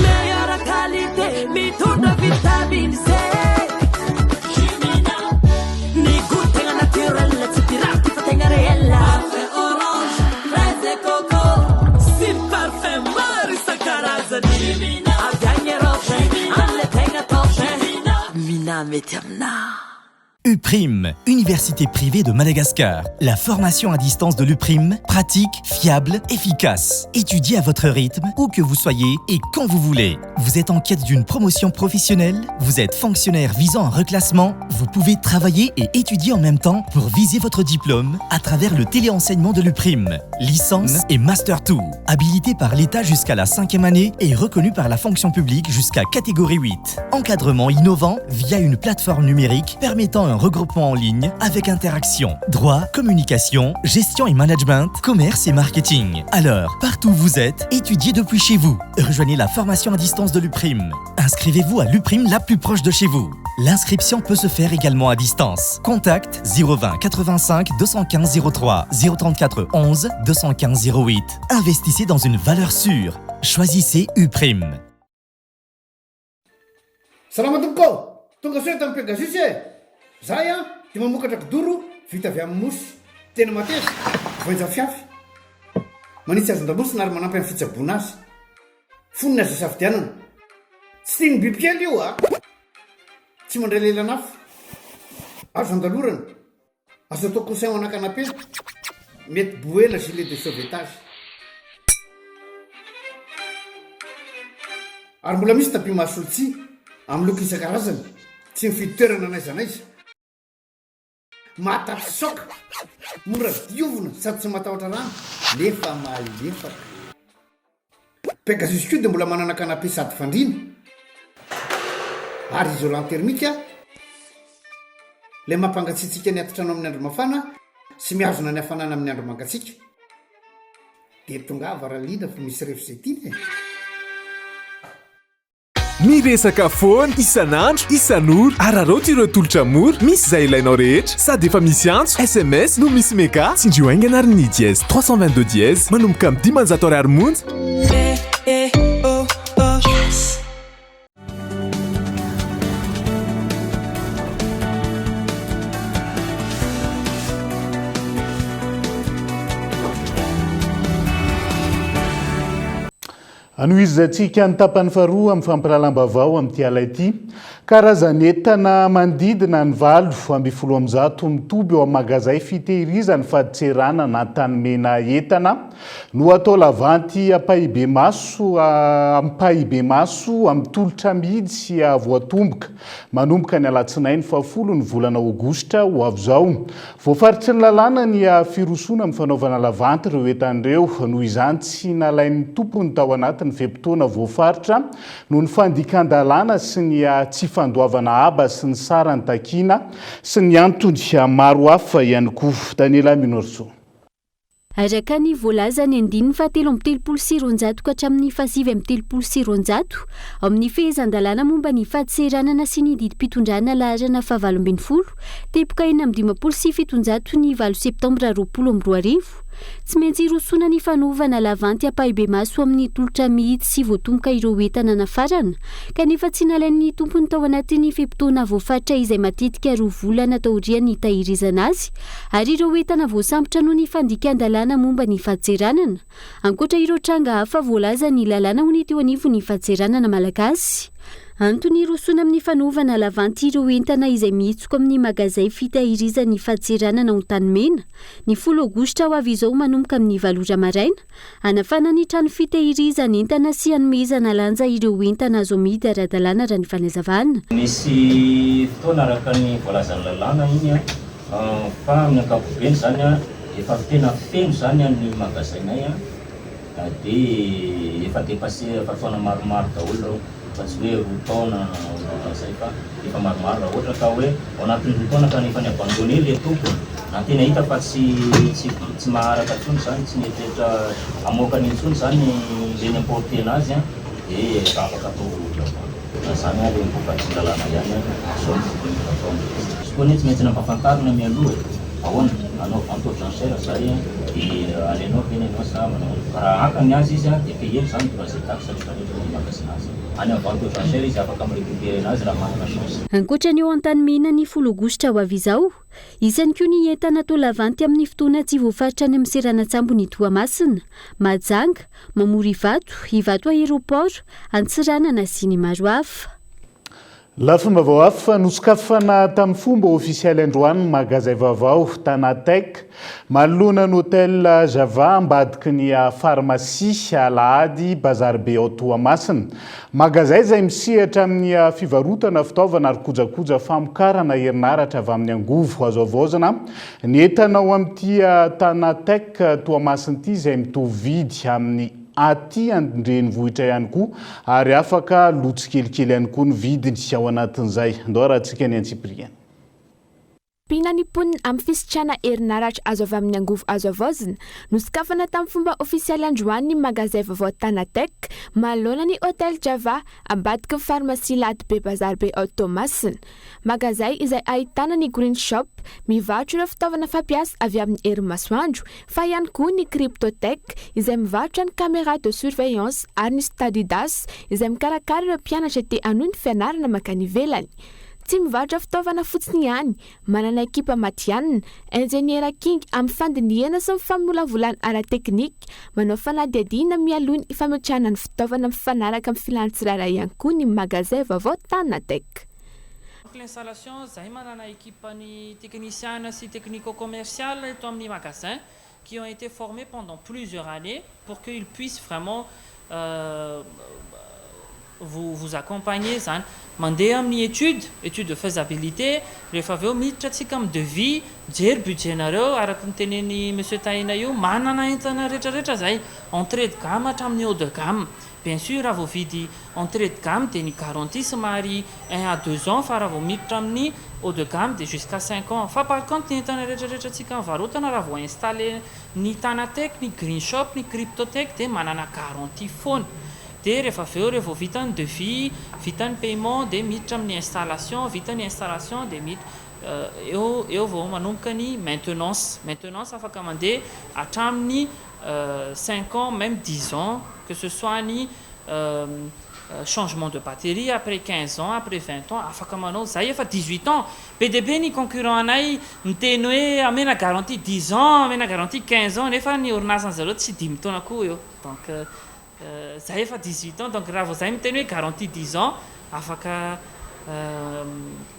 Meilleure qualité, mitondra vite mety aminah. UPRIM, Université privée de Madagascar. La formation à distance de l'UPRIM, pratique, fiable, efficace. Étudiez à votre rythme, où que vous soyez et quand vous voulez. Vous êtes en quête d'une promotion professionnelle? Vous êtes fonctionnaire visant un reclassement? Vous pouvez travailler et étudier en même temps pour viser votre diplôme à travers le téléenseignement de l'UPRIM. Licence et Master 2. Habilité par l'État jusqu'à la 5e année et reconnu par la fonction publique jusqu'à catégorie 8. Encadrement innovant via une plateforme numérique permettant un regroupement en ligne avec interaction, droit, communication, gestion et management, commerce et marketing. Alors, partout où vous êtes, étudiez depuis chez vous. Rejoignez la formation à distance de l'UPRIM. Inscrivez-vous à l'UPRIM la plus proche de chez vous. L'inscription peut se faire également à distance. Contact 020 85 215 03 034 11 215 08. Investissez dans une valeur sûre. Choisissez UPRIM. Salama tompoko, tonga soa tamin'ny Pegasus e. Zahay dia mamokatra kidoro vita avy amin'ny mosy. Tena mateza, voenja fiafy. Manitsy azon-damosina ary manampy amin'ny fitsaboana azy. Fonina azo isafidianana. Tsy tiany bibikely io tsy mandray lelana hafa. Azo andalorana. Azo atao coussin anakanapé. Mety bouée na gilet de sauvetage. Ary mbola misy tapis mahasolotsia amin'ny loko isan-karazany, tsy mifidy toerana n'aiza n'aiza. Mahatapy soka, mora diovina sady tsy matahotra rano, nefa malefaka. Pegasus koa dia mbola manana canapé sady fandriana ary isolant thermique, ilay mampangatsiatsika ny atotrano amin'ny andro mafana sy mihazona ny hafanana amin'ny andro mangatsiaka. Dia tongava raliana fa misy refo-zetina e. Miresaka foana isan'andro, isan'ora, araroty ireo tolotra mora, misy izay ilainao rehetra, sady efa misy antso, SMS no misy mega, tsindrio aingana ary ny dièse 322 dièse, manomboka amin'ny 1000 ariary monja. Anohizatsika ny tapany faharoa amin'ny fampirahalam-bavao amin'ity ala ity. Karazan'entana mandidina ny valo amby 10 mitoby eo amin'ny magazay fitehirizany faditserana na tanimena entana no atao lavanty ampahibe maso amin'ny tolotra amidy sy voatomboka manomboka ny alatsinainy 10 ny volana aogositra ho avy izao. Voafaritry ny lalàna ny firosona amin'ny fanaovana lavanty ireo entan'ireo, noho izany tsy nalain'ny tompony tao anatin'ny feim-potoana voafaritra noho ny fandikan-dalàna sy ny tsy fandoavana aba sy ny sarany takina sy ny antony maro hafa ihany koa. Daniela Minorso. Araka ny voalaza ny 7.700 ka hatramin'ny 7.700 amin'ny fehezan-dalàna momba ny fahadiseranana sy ny didi-pitondrana laharana 7 tepoka 5.700 ny 8 septambra 2022. Tsy maintsy irosona ny fanaovana lavanty ampahibe maso amin'ny tolotra mihidy sy voatomboka ireo entana nafarana, kanefa tsy nalain'ny tompony tao anatin'ny feim-potoana voafaritra izay matetika 2 volana taorian'ny tahirizana azy, ary ireo entana voasambotra noho ny fandikan-dalàna momba ny fahadiseranana. Ankoatra ireo tranga hafa voalaza ny lalàna ho ny teo anivon'ny fahadiseranana malagasy. Antony rosona amin'ny fanaovana lavanty ireo entana izay mihintsoko amin'ny magazay fitahirizan'ny fahadiseranana ho tanimena. Ny 10 aogositra ho avy izao manomboka amin'ny 8 maraina, hanafana ny trano fitahirizana entana sy hanomezana lanja ireo entana azo amidy ara-dalàna raha ny fanazavana. Misy fotoana araka ny voalazan'ny lalàna iny fa amin'ny ankapobeny zany efa tena feno zany ny magazainay dia efa dépassé fotoana maromaro daholo fa tsy hoe 2 taona zay fa efa maromaro raha ohatra ka hoe ao anatin'ny 2 taona kanefa ny abandonné le tompony na tena hita fa tsy maharaka intsony zany, tsy mietrehitra amoakany intsony zany le importé anazy dia afaka atao zany le mivokatry lalàna ihany zao izy koa tsy maintsy nampafantarina mialoha ahoana anao vente aux enchères zay dia alenao tena ianao sa manao raha akany azy izy dia payely zany droit et taxe rehefa magasin azy. Any amin'ny vente aux enchères izy afaka mirécupérer anazy raha manana chance. Ankoatra ny eo an-tanimena ny 10 aogositra ho avy izao, isany koa ny entana atao lavanty amin'ny fotoana tsy voafaritra any amin'ny Seranatsambo ny Toamasina, Mahajanga, Mamorivato, Ivato aéroport, Antsiranana sy ny maro hafa. lafomba vaoafa nosokafana tamin'ny fomba ofisialy androany magazay vaovao Tanatek manoloana ny hôtel Java ambadiky ny pharmacie Alahady Bazary be ao Toamasina. Magazay izay misehatra amin'ny fivarotana fitaovana ary kojakoja famokarana herinaratra avy amin'ny angovo azo avaozana. Ny entana ao amin'ity Tanatek Toamasina ity izay mitovy vidy amin'ny aty andreny vohitra ihany koa ary afaka lotsy kelikely ihany koa ny vidiny ao anatin'izay. Andao rahantsika ny Antsipriana. Pinaniponina amin'ny fisitrana herinaratra azo avy amin'ny angovo azo avaozana nosokafana tamin'ny fomba ofisialy androany magazay vaovao Tanatek manoloana ny hôtel Java ambadiky ny pharmacie Alahady be Bazary be ao Toamasina. Magazay izay ahitana ny Green Shop mivarotra ireo fitaovana fampiasa avy amin'ny hery masoandro fa ihany koa ny Cryptotech izay mivarotra ny caméra de surveillance ary ny Stadidas izay mikarakara ireo mpianatra te hanohy ny fianarana makany ivelany. Tsy mivarotra fitaovana fotsiny ihany, manana ekipa matianina, enjeniera King amin'ny fandiniana sy mifamolavulana ara-teknika, manao fanadihadiana mialoha ny ifametrahana ny fitaovana mifanaraka amin'ny filanan-tsirairay ihany koa ny magazay vaovao Tanatek. L'installation zay manana équipany techniciens et technico-commercial eto amin'ny magasin qui ont été formés pendant plusieurs années pour qu'ils puissent vraiment vous accompagner zany mandeha amin'ny étude de faisabilité rehefa avy eo miditra atsika amin'ny devis jery budgetnareo araky ny teneny monsieur Tahina io manana entana rehetrarehetra zay entrée de gamme hatramin'ny haut de gamme. Bien sûr raha vao vidy entrée de gamme dia ny garantie somary 1 à 2 ans fa raha vao miditra amin'ny haut de gamme dia jusqu'à 5 ans. Fa par contre ny entana rehetrarehetra atsika mivarotana raha vao installé ny Tanatek, ny Green Shop, ny Cryptotech dia manana garantie foana. Dia rehefa avy eo rehefa vao vita ny devis, vita ny paiement dia miditra amin'ny installation, vita ny installation dia miditra eo vao manomboka ny maintenance afaka mandeha hatramin'ny 5 ans même 10 ans, que ce soit ny changement de batterie après 15 ans, après 20 ans afaka manao zay efa 18 ans. Be dia be ny concurrent anay miteny hoe amena garantie 10 ans, amena garantie 15 ans nefa ny orinasan'ny zareo tsy 10 taona koa eo. Donc zay efa 18 ans, donc raha vao zay miteny hoe garantie 10 ans afaka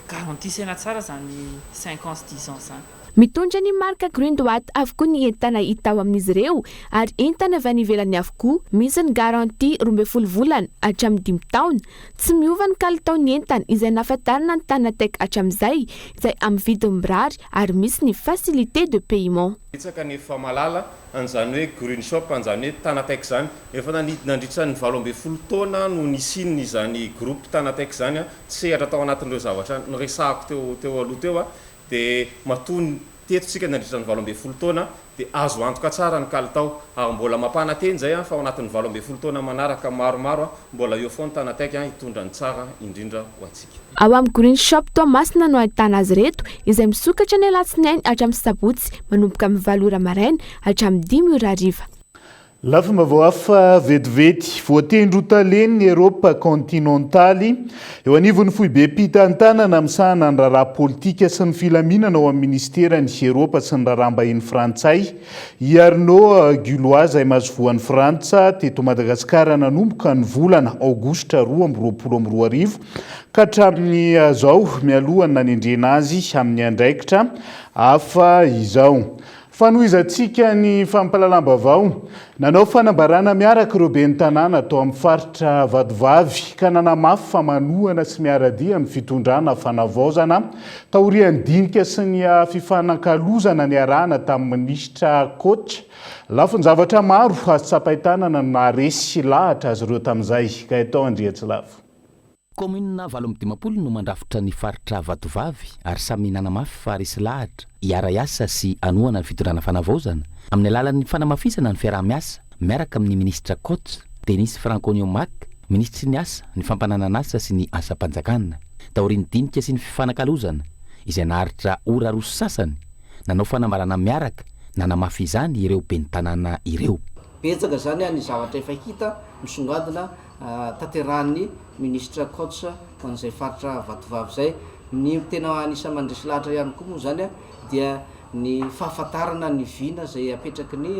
garantie sena tsara zany 5 ans 10 ans zany. Mitondra ny marka Grindwatt avokoa ny entana hita ao amin'izy ireo ary entana avy any ivelany avokoa misy ny garantie 12 volana hatramin'ny 5 taona. Tsy miova ny kalitaon'ny entana izay nahafantarana ny Tanatek hatramin'izay izay amin'ny vidiny mirary ary misy ny facilité de paiement. Itsaka ny efa malala an'izany hoe Green Shop an'izany hoe Tanatek zany efa nandritra ny 12 taona no nisininy izany groupe Tanatek zany sehatra tao anatin'ireo zavatra noresahako teo aloha teo dia matony teto tsika nandritra ny 12 taona dia azo antoka tsara ny kalitao ary mbola mampana teny zay fa ao anatin'ny 12 taona manaraka maromaro mbola eo foana Tanatek hitondra ny tsara indrindra ho atsika. Ao amin'ny Green Shop Toamasina no ahitana azy reto izay misokatra ny alatsinainy hatramin'ny sabotsy manomboka amin'ny 7 ora maraina hatramin'ny 5 ora hariva. Lafomba vaoafa vetivety voatendro taleny ny Eropa kontinentaly eo anivon'ny foibe mpitantanana misahana ny raharaha politika sy ny filaminana ao amin'ny ministeran'ny Eropa sy ny raharaham-bahiny Frantsay. I Arnaud Gulois izay mahazovoan'ny Frantsa teto Madagasikara nanomboka ny volana Aogositra 2022 ka hatramin'ny zao mialohany nanendrena azy amin'ny andraikitra hafa izao. Fanohizantsika ny fampahalalam-baovao nanao fanambarana miaraka ireo ben'ny tanàna atao amin'ny faritra Vadivavy ka nanamafy fa manohana sy miaradia amin'ny fitondrana fanavaozana taorian'ny dinika sy ny fifanankalozana ny arahana tamin'ny minisitra Kotra. Lafony zavatra maro azo tsapahitanana no naharesy lahatra azy ireo tamin'izay ka atao Andriatsilavo. Commune 7 no mandrafitra ny faritra Vadivavy ary samy nanamafy fa resy lahatra hiara-iasa sy anohana ny fitondrana fanavaozana amin'ny alalan'ny fanamafisana ny fiaraha-miasa miaraka amin'ny ministra Kotra Denis Franconiomac, ministry ny asa, ny fampananana asa sy ny asa-panjakana taorian'ny dinika sy ny fifanankalozana izay naharitra ora roso sasany nanao fanambarana miaraka nanamafy izany ireo ben'ny tanàna ireo. Betsaka zany ny zavatra efa hita misongadina tanterahan'ny ministra Kotra an'izay faritra Vadivavy zay. Ny tena anisany mandresy lahatra ihany koa moa zany dia ny fahafantarana ny vina zay apetraky ny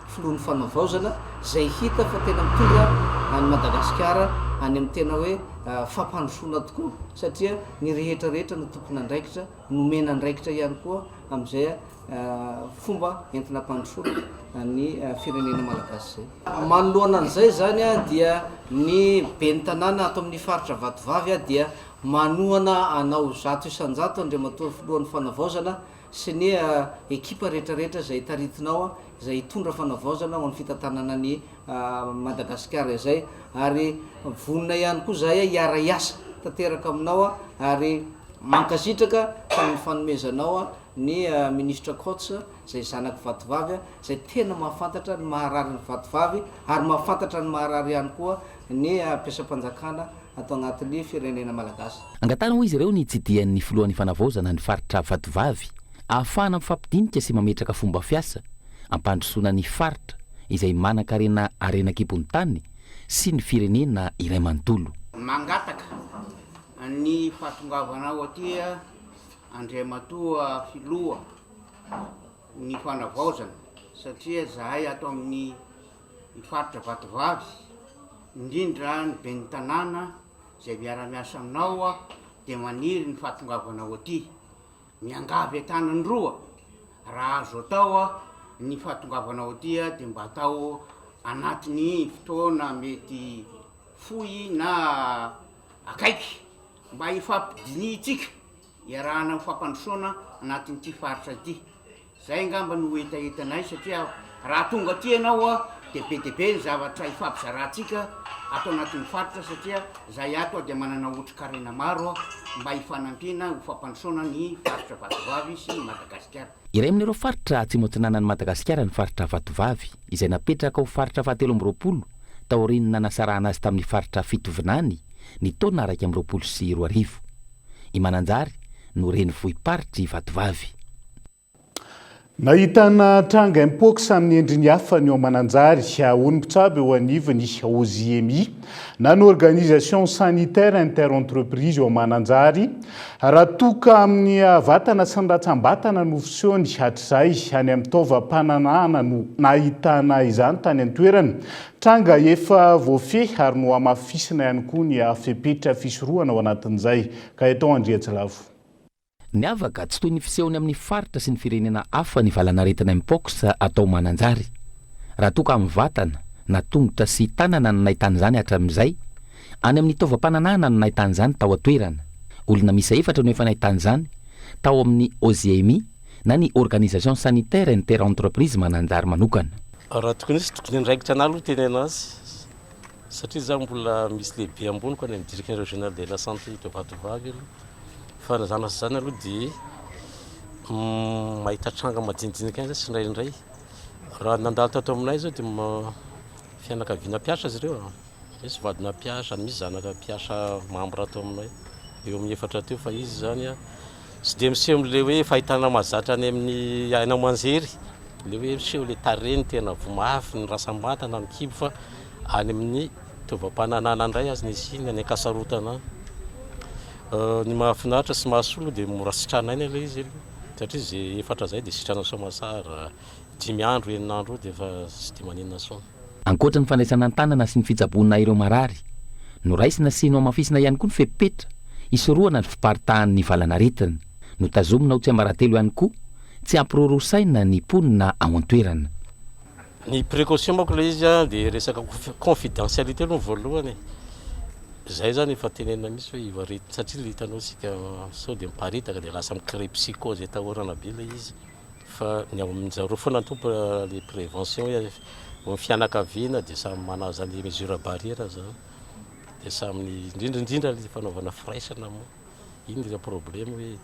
filohan'ny fanavaozana zay hita fa tena mitondra any Madagasikara any amin'ny tena hoe fampandrosoana tokoa satria ny rehetrarehetra no tompona andraikitra nomena andraikitra ihany koa amin'izay fomba entina mpandrosoana ny firenena malagasy zay. Manoloana an'izay zany a dia ny ben'ny tanàna ato amin'ny faritra Vatovavy a dia manohana anao 100 andriamatoa filohan'ny fanavaozana sy ny ekipa rehetrarehetra zay taritinao zay hitondra fanavaozana ho an'ny fitantanana ny Madagasikara izay ary vonina ihany koa zay hiara iasa tanteraka aminao ary mankasitraka tamin'ny fanomezanao ny ministra Coach zay zanaky Vatovavy zay tena mahafantatra ny maharary ny Vatovavy ary mahafantatra ny maharary ihany koa ny mpiasam-panjakana atao anatin'ny firenena malagasy. Angatana ho izy ireo ny tsidian'ny filohan'ny fanavaozana ny faritra Vatovavy ahafahana mifampidinika sy mametraka fomba fiasa ampandrosoana ny faritra izay manan-karena arenak'ibony tany sy ny firenena iray manontolo. Mangataka ny fahatongavanao aty andriamatoa filoha ny fanavaozana satria zahay ato amin'ny faritra Vatovavy indrindra ny ben'ny tanàna zay miara-miasa aminao dia maniry ny fahatongavanao aty miangavy an-tanany roa raha azo atao ny fahatongavanao aty dia mba atao anatiny fotoana mety fohy na akaiky mba hifampidinitsika iarahana mifampandrosoana anatin'ity faritra ity. Zay ngamba no etaetanay satria raha tonga aty ianao dia be dia be ny zavatra hifampizarantsika ato anatin'ny faritra satria zay ato dia manana otrikarenina maro mba hifanampiana hifampandrosoana ny faritra Vatovavy sy Madagasikara. Iray amin'ireo faritra atsimotsinanan'ny Madagasikara ny faritra Vatovavy izay napetraka ho faritra 720 taorinina nasarana azy tamin'ny faritra fitovinany ny taona 2024. I Mananjary no renivohiparitry Vatovavy. Nahitana tranga impoka amin'ny endriny hafa ny ao Mananjary onimpitsabo eo anivony OZMI na ny organisation sanitaire interentreprise eo Mananjary raha toka amin'ny vatana sy ny ratsambatana no fisiony hatr'izay any amin'ny taovam-pananana no nahitana izany tany an-toerana. Tranga efa voafehy ary no amafisina ihany koa ny fepetra fisorohana ao anatin'izay ka eto Andriatsilavo. Ny avaka tsy toy ny fisehony amin'ny faritra sy ny firenena hafa ny valanaretina mpox atao Mananjary. Raha toka amin'ny vatana, na tongotra sy tanana no nahitany izany hatramin'izay, any amin'ny taovam-pananana no nahitany izany tao atoerana. Olona misa 4 no efa nahitany izany tao amin'ny OZMI na ny organisation sanitaire interentreprise Mananjary manokana. Raha tokony izy tokony ndraikitra anah aloha teny anazy satria za mbola misy lehibe ambony koa ny direction régionale de la santé de Vatovavy fa zana zany aloha dia mahita tranga madinidinika any sy ndraindray raha nandalo tato aminay zao dia fianakaviana mpiasa azy ireo misy vadina mpiasa misy zanaka mpiasa membre ato aminay eo amin'ny 4 teo fa izy zany sy dia miseho am'le hoe fahitana mahazatra any amin'ny ainao manjery le hoe miseho le tareny tena vomafy ny rasambatana ny kibo fa any amin'ny taovam-pananana indray azy nisy iny any akasarotana ny mahafinaritra sy mahasolo dia mora sitranainy ilay izy satria zay 4 zay dia sitrana soamasara 5 andro 9 andro dia efa sy dia maninona soa. Ankoatra ny fandraisana an-tanana sy ny fijabonana ireo marary no raisina sy no amafisina ihany koa ny fepetra isorohana ny fiparitahan'ny valanaretina no tazomina ho tsy ambaratelo ihany koa tsy ampirorosaina ny mponina ao an-toerana. Ny précaution manko ilay izy dia resaka confidentialité aloha voalohany zay zany efa tenenina misy hoe ivarety satria hitanao sika sao dia miparitaka dia lasa micrée psychose atahorana be ilay izy fa ny ao amin'izareo foana tompo le prévention hoe fianakaviana dia samy manaza ny mesure barrière zany dia samy indrindra le fanaovana firaisana moa iny le problème hoe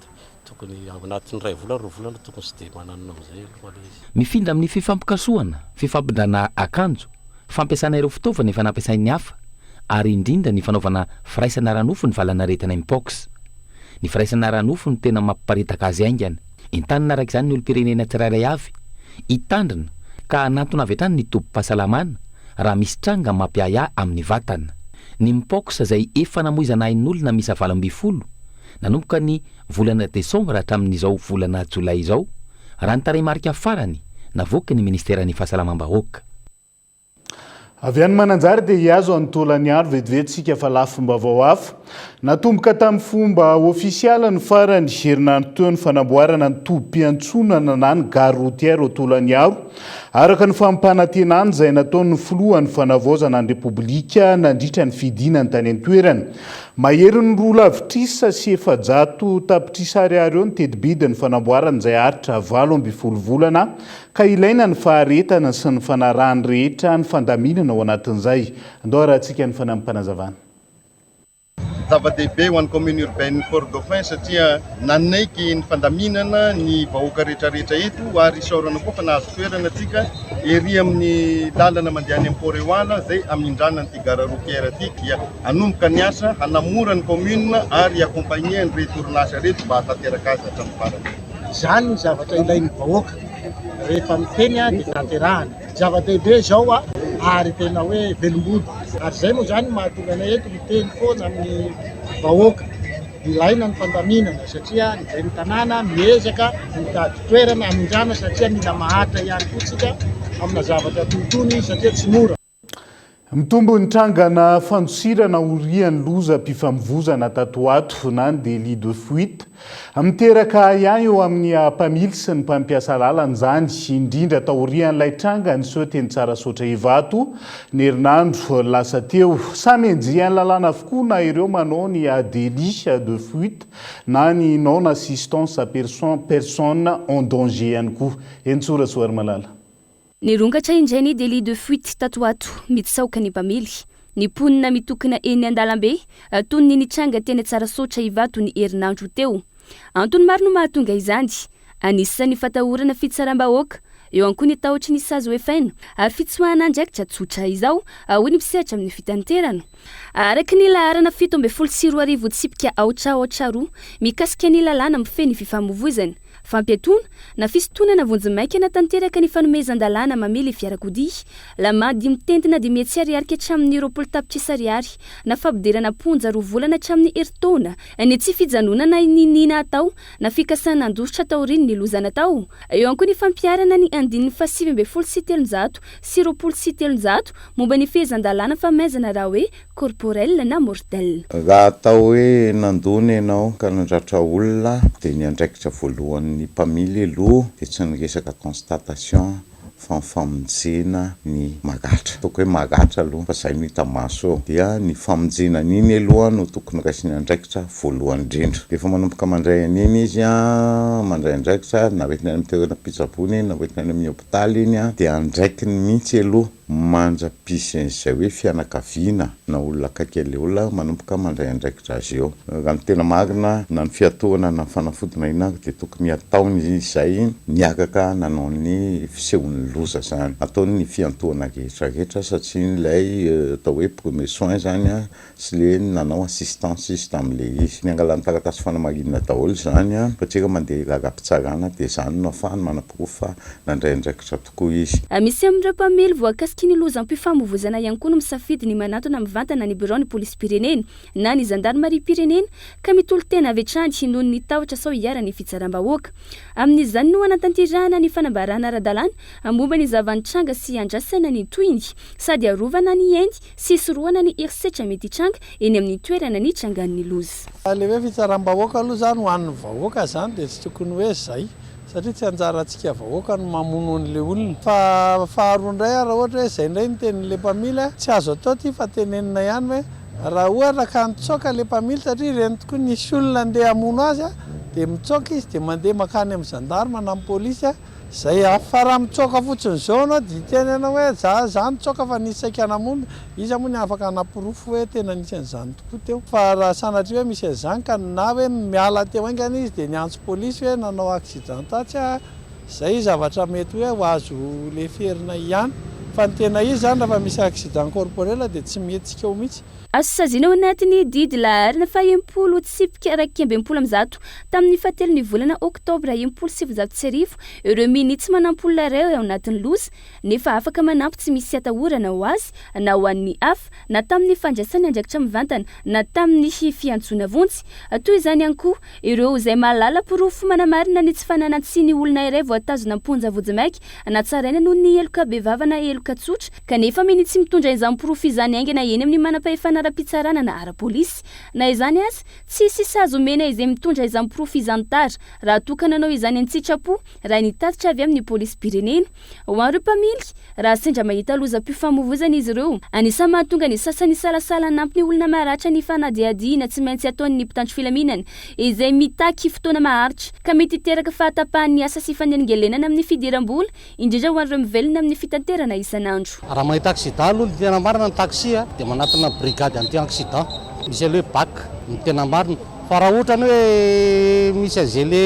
tokony ao anatin'ny 2 volana 2 volana tokony sy dia mananona amin'izay aloha le izy. Mifindra amin'ny fifampikasoana, fifampindrana akanjo, fampiasana ireo fitaovana efa nampiasain'ny hafa ary indrindra ny fanaovana firaisana ranofo ny valanaretina mpox. Ny firaisana ranofo ny tena mampiparitaka azy aingana. Entanina araka izany ny olom-pirenena tsirairay avy hitandrina ka anatona avy hatrany ny tobim-pahasalamana raha misy tranga mampiaya amin'ny vatana. Ny mpox izay efa namoizana ain'olona misa 20 nanomboka ny volana Desambra hatramin'izao volana Jolay izao raha ny tarehimarika farany navoaka ny ministeran'ny fahasalamam-bahoaka. avy any mananjary dia hiazo an'nytolany aro vetivetsika fa lafomba vao hafa natomboka tamin'ny fomba ofisiala ny farany herinandro teo ny fanamboarana ny tobim-piantsonana na ny gare routière atolany aro araka ny fampanantenana izay nataon'ny filohan'ny fanavaozana ny repoblika nandritra ny fidinany tany an-toerana mahery ny roa lavitrisa sy efajato tapitrisa ariary eo ny tedibidiny fanamboarana izay aritra 8 volana ka ilaina ny faharetana sy ny fanarahany rehetra ny fandaminana ao anatin'izay andao rahantsika ny fanampanazavana zava-dehibe ho an'ny commune urbaine Port Dauphin satria nanaiky ny fandaminana ny vahoaka rehetrarehetra eto ary isaorana koa fa nahazo toerana atsika ery amin'ny lalana mandeha any Port Eoala zay amindrana ny gare routière aty dia hanomboka ny asa hanamora ny commune ary accompagner ny retournage reto mba hatanteraka azy hatramin'ny farany. Zany ny zavatra ilain'ny vahoaka rehefa miteny dia tanterahana zava-dehibe zao ary tena hoe velombody ary zay moa zany mahatonga anay eto miteny foana amin'ny vahoaka ilaina ny fandaminana satria ny tanàna miezaka mitady toerana amindrana satria mila mahatra ihany koa tsika amina zavatra tontony satria tsy mora. Mitombo ny trangana fandosirana orian'ny loza mpifamovozana tatoato na ny délit de fuite miteraka ihany eo amin'ny mpamily sy ny mpampiasa lalana izany indrindra taorian'ilay tranga ny teny tsara sotra ivato ny herinandro lasa teo samy enjian'ny lalàna avokoa na ireo manao ny délit de fuite na ny non assistance à personne en danger ihany koa entsorasoary malala. Ny rongatra indray ny délit de fuite tatoato mitsaoka ny mpamily ny ponina mitokana eny an-dalambe toy ny nitranga teny tsara sotra ivato ny herinandro teo antony maro no mahatonga izany anisan'ny fatahorana fitsaram-bahoaka eo ankoa ny tahotra ny sazo efaina ary fitsoahana andraikitra tsotra izao hoy ny mpisehatra amin'ny fitanterana araka ny laharana 7 tsipika aotra roa mikasika ny lalàna mifeny fifamovozana fampiatona na fisotonana vonjimaika na tanteraka ny fanomezan-dalàna mamely fiarakodia lama 5 tentina 10 ariary hatramin'ny 20 tapitrisa ariary na fampidirana ponja 2 volana hatramin'ny eritaona ny tsy fijanonana ny nina atao na fikasana andositra taoriny ny lozana tao eo ankoa ny fampiarana ny andininy 770 sy 770 momba ny fehezan-dalàna famezana raha hoe corporel na mortel. Raha atao hoe nandony ianao ka nandratra olona dia ny andraikitra voalohany ny mpamily aloha dia tsy niresaka constatation fa famonjena ny magatra toko hoe magatra aloha fa zay no hita maso dia ny famonjena n'iny aloha no tokony raisiny andraikitra voalohany indrindra rehefa manomboka mandray an'iny izy mandray andraikitra na hoentina any amin'ny toerana pitsabony na hoentina any amin'ny hôpitaly iny dia andraikiny mihitsy aloha mandrapisy izay hoe fianakaviana na olona akaiky le olona manomboka mandray andraikitra azy eo raha ny tena marina na ny fiatohana na fanafodina ina dia tokony ataony izay niakaka nanao ny fisehon'ny loza zany ataony ny fiantohana rehetrarehetra satria ilay atao hoe premier soin zany sy le nanao assistance juste amin'le izy ny angalany taratasy fanamarinana daholo zany satria mandeha rara-pitsarana dia zany no afahany manapirofa nandray andraikitra tokoa izy. Misy amin'ireo mpamily voakasiky ny lozam-pifamovozana ihany koa no misafidy ny manatona mivantana ny bureau ny polisy pireneny na ny gendarmerie pireneny ka mitolo tena avy hatrany noho ny tahotra sao hiara ny fitsaram-bahoaka amin'izany no anatanterahana ny fanambarana ara-dalàna momba ny zava-nitranga sy andrasana ny toiny sady arovana ny endy sy sorohana ny herisetra mety hitranga eny amin'ny toerana ny trangan'ny loza. Le hoe fitsaram-bahoaka aloha zany ho an'ny vahoaka zany dia tsy tokony hoe zay satria tsy anjarantsika vahoaka no mamono an'le olona fa faharoa indray raha ohatra hoe zay indray ny tenin'le mpamily tsy azo atao ty fa tenenina ihany hoe raha ohatra ka nitsoaka le mpamily satria ireny tokoa nisy olona andeha hamono azy dia mitsoaka izy dia mandeha makany amin'ny gendarme na amin'ny polisy zay fa raha mitsoaka fotsiny zao anao dia tenena hoe za nitsoaka fa nisy saika namono izy moa ny afaka napirofo hoe tena nisy an'izany tokoa teo fa raha sanatria hoe misy an'izany ka na hoe miala teo aingana izy dia niantso polisy hoe nanao accident tatsy zay zavatra mety hoe ho azo le ferina ihany fa ny tena izy zany raha misy accident corporel dia tsy mihetsika eo mihitsy. Azo saziana ao anatiny didy laharina 20 tsipika 20 tamin'ny fahatelon'ny volana oktobra 2017 ireo minitsy manampola reo ao anatin'ny loza nefa afaka manampy tsy misy atahorana ho azy na ho an'ny hafa na tamin'ny fandraisany andraikitra mivantana na tamin'ny fiantsona vontsy toy izany ihany koa ireo izay mahalala pirofo manamarina ny tsy fananantsy ny olona iray voatazona amponja vojimaika na tsaraina noho ny eloka bevava na eloka vahoaka tsotra kanefa miny tsy mitondra izany profy izany aingana eny amin'ny manam-pahefana ara-pitsarana na ara-polisy na izany azy tsy sisy azo omena izay mitondra izany profy izany tara raha tokana anao izany an-tsitrapo raha nitatitra avy amin'ny polisy pirenena ho an'ireo mpamily raha sendra mahita lozam-pifamoivoizana izy ireo anisany mahatonga ny sasany salasala nampy ny olona maratra ny fanadiadiana tsy maintsy ataon'ny mpitandro filaminana izay mitaky fotoana maharitra ka mety hiteraka fahatapahan'ny asa sy fanengelenana amin'ny fidiram-bola indrindra ho an'ireo mivelona amin'ny fitanterana isan'andro. Raha mahita accident aloha ny tena marina ny taxi dia manatona brigady anty accident misy aloha hoe bak ny tena marina fa raha ohatra ny hoe misy azay le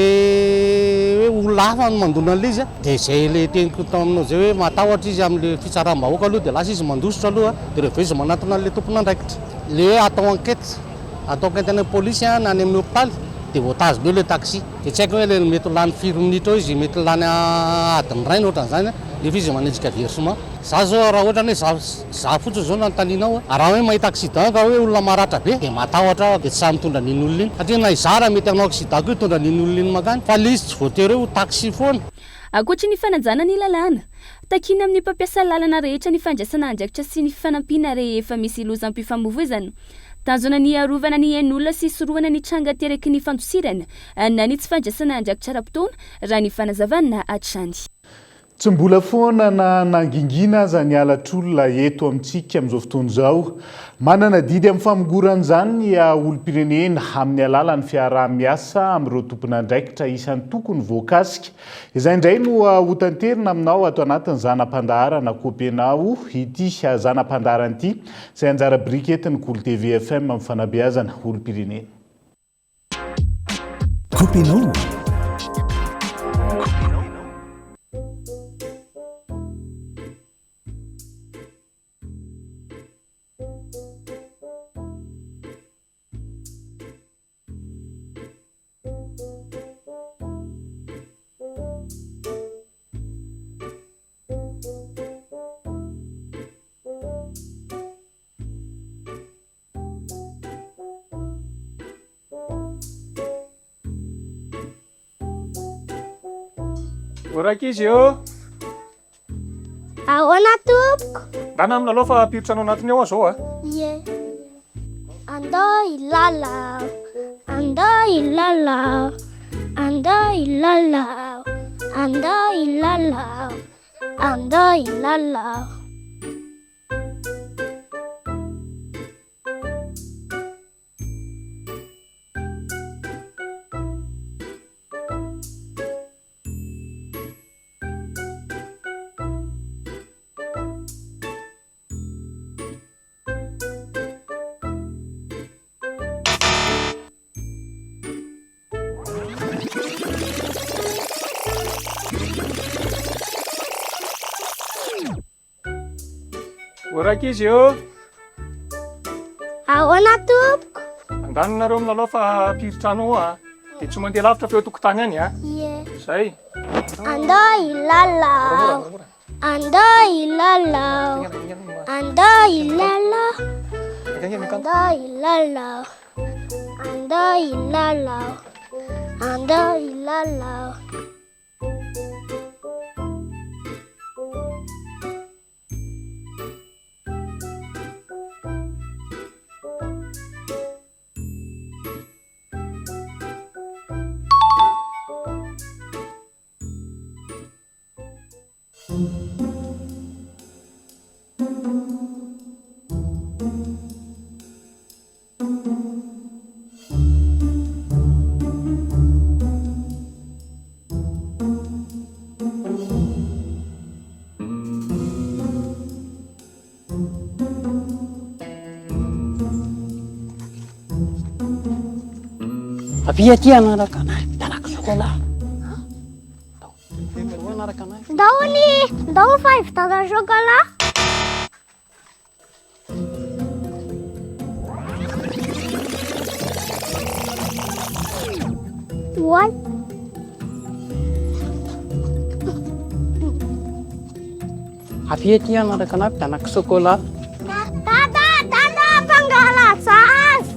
hoe olona hafa no mandona an'ilay izy dia izay le teniko tao aminao zay hoe matahotra izy amin'le fitsaram-bahoaka aloha dia lasa izy mandositra aloha dia rehefa izy manatona an'le tompon'andraikitra le hoe atao enquête any polisy na any amin'ny hôpitaly dia voatazy be le taxi dia tsy haiko hoe le mety lany 4 minitra eo izy mety lany adiny ray ohatran'izany rehefa izy manenjika versement za zao raha ohatra hoe za fotsiny zao nanotaninao raha hoe mahita accident ka hoe olona maratra be dia matahotra dia tsy sahy mitondra niny olona iny satria na izara mety hanao accident ko hitondra niny olona iny makany fa le izy tsy voatery hoe ho taxi foana. Ankoatra ny fanajana ny lalàna takina amin'ny mpampiasa lalana rehetra ny fandraisana andraikitra sy ny fanampiana rehefa misy lozam-pifamoivoizana tanjona ny arovana ny ain'olona sy soroana ny tranga teraky ny fandosirana na ny tsy fandraisana andraikitra ra-potoana raha ny fanazavana hatrany. Tsy mbola foana na nangingina aza ny alatr'olona eto amintsika amin'izao fotoana izao manana didy amin'ny famogoran'izany ny olom-pirenena amin'ny alalan'ny fiaraha-miasa amin'ireo tompon'andraikitra isan'ny tokony voakasika izay indray no hotanterina aminao ato anatin'ny zanam-pandaharana Kopenao ity zanam-pandaharana ity izay anjara biriky etiny Kolo TV FM amin'ny fanabeazana olom-pirenena. Kopenao. Orak'izy eo. Ahoana tompoko? Dana amina aloha fa apirotranao anatiny ao zao a? Ie. Andao ilalao. Andao ilalao. Andao ilalao. Andao ilalao. Andao ilalao. Orak'izy eo. Ahoana tompoko? Andanonareo amina aloha fa apirotranao a dia tsy mandeha lavitra fa eo tokotany any a. Ie. Zay. Andao ilalao. Andao ilalao. Andao ilalao. Andao ilalao. Andao ilalao. Andao ilalao. Abia ty anaraka anahy mitanako chocolat. Ndao fa ivitana chocolat. Why? Abia ty anaraka anahy mitanako chocolat. Dada, pangalaza azy.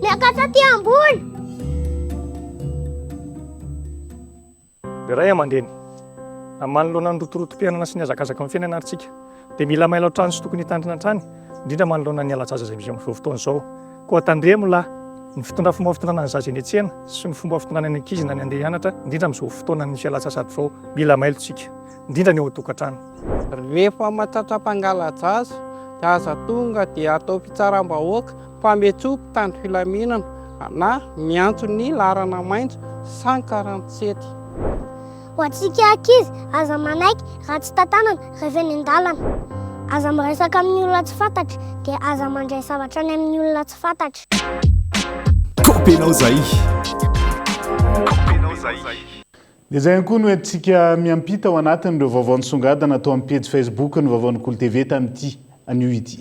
Miakatra ty ambony. ray aman-dreny manoloana ny rotorotom-piainana sy ny azakazaka amin'ny fiainanantsika dia mila maila trano sy tokony hitandrina trany indrindra manoloana ny alatsaza izay misy amin'izao fotoana izao koa tandremo lahy ny fitondra fomba fitondràna ny zaza eny an-tsena sy ny fomba fitondràna ny ankizy na ny andeha hianatra indrindra amin'izao fotoana ny fialan-tsasady izao mila mailontsika indrindra ny eo an-tokantrano. Rehefa mahatratra-pangalajaza dia aza tonga dia atao fitsaram-bahoaka fametsoky tany filaminana na miantso ny larana maintso 147. Ho antsika ankizy aza manaiky raha tsy tantanana rehefa eny an-dalana, aza miresaka amin'ny olona tsy fantatra dia aza mandray zavatra any amin'ny olona tsy fantatra. Kompenao zay. dia zay ihany koa no entsika miampita ao anatin'ireo vaovao nisongadina atao amin'ny page Facebook ny vaovao Kolo TV tamin'ity anio ity.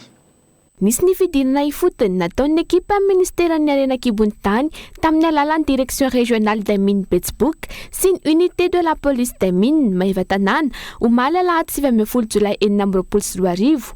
Nisy ny fidinana ifotony nataon'ny ekipa ministeran'ny Arenankibonitany tamin'ny alalan'ny direction régionale des mines Betsbook sy ny unité de la police des mines Maivatanana omaly alahady 9 Jolay 2024.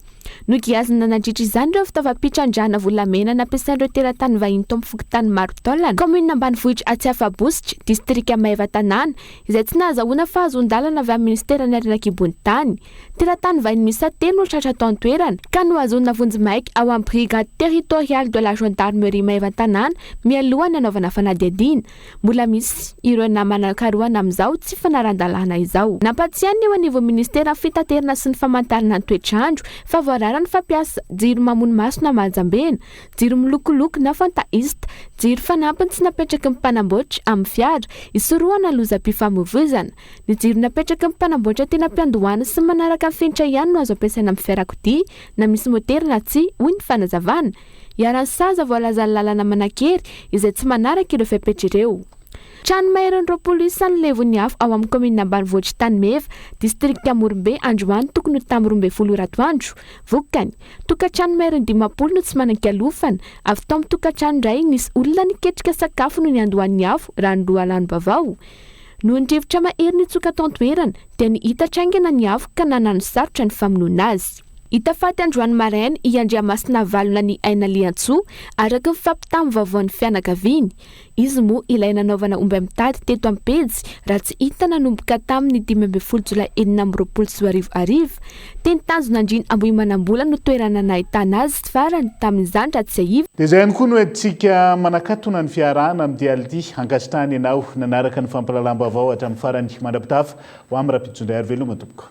Nogiazana nandritra izany ireo fitaovam-pitrandrana volamena nampiasain'ireo teratany vahiny tao amin'ny fokotany maro taolana commune ambanivohitra Atsiafabositra distrika Maivatanana izay tsy nahazahoana fahazon-dalana avy amin'ny ministeran'ny Arenankibonitany. Teratany vahiny miisa 3 no tratra tao an-toerana ka nohazoana vonjy-maika ao amin'ny brigade territoriale de la gendarmerie Maivatanana mialohan'ny anaovana fanadihadiana. Mbola misy ireo namana karohana amin'izao tsy fanaran-dalana izao. Nampatsiahany eo anivon'ny ministera fitaterana sy ny famantarana ny toetrandro fa voararany fampiasa jiro mamono maso na majambena, jiro milokoloko na fantaista, jiro fanampiny tsy napetraky ny mpanamboatra amin'ny fiara isorohana lozam-pifamoivoizana. Ny jiro napetraky ny mpanamboatra tena mpiandohana sy manaraka ny finitra ihany no azo ampiasaina amin'ny fiarakodia na misy motera na tsy hoy ny fanazavana. Iaran'ny saza voalazan'ny lalana manakery izay tsy manaraka ireo fepetra ireo. Trano maheron'ireo polisy ny levon'ny afo ao amin'ny commune ambanivohitra Tanimeva, distrikta Morombe androany tokony ho tamin'ny 12 ratoandro. Vokany, tokantrano maheron'ny 10 no tsy manan-kialofana, avy tao amin'ny tokantrano iray nisy olona niketrika sakafo no ny andohan'ny afo raha ny lohalano-bavao. Noho ny rivotra mahery nitsoka tao an-toerana dia ny hita traingana ny afo ka nanano sarotra ny famonoana azy. Hita faty androany maraina Iandriamasina valona ny aina Liantsoa araka ny fampitamin'ny vaovaon'ny fianakaviany. Izy moa ilay nanaovana omby mitady teto am-pejy raha tsy hita nanomboka tamin'ny 15 Jolay 2024. Teny tanjona andriny Ambohimanambola no toerana nahitana azy farany tamin'izany raha tsy aiva. dia zay ihany koa no entsika manakatona ny fiarahana amin'ny diality ankasitrahany ianao nanaraka ny fampalalam-baovao hatramin'ny farany mandrapitafa ho amin'ny raha-pitsondray ary veloma tompoko.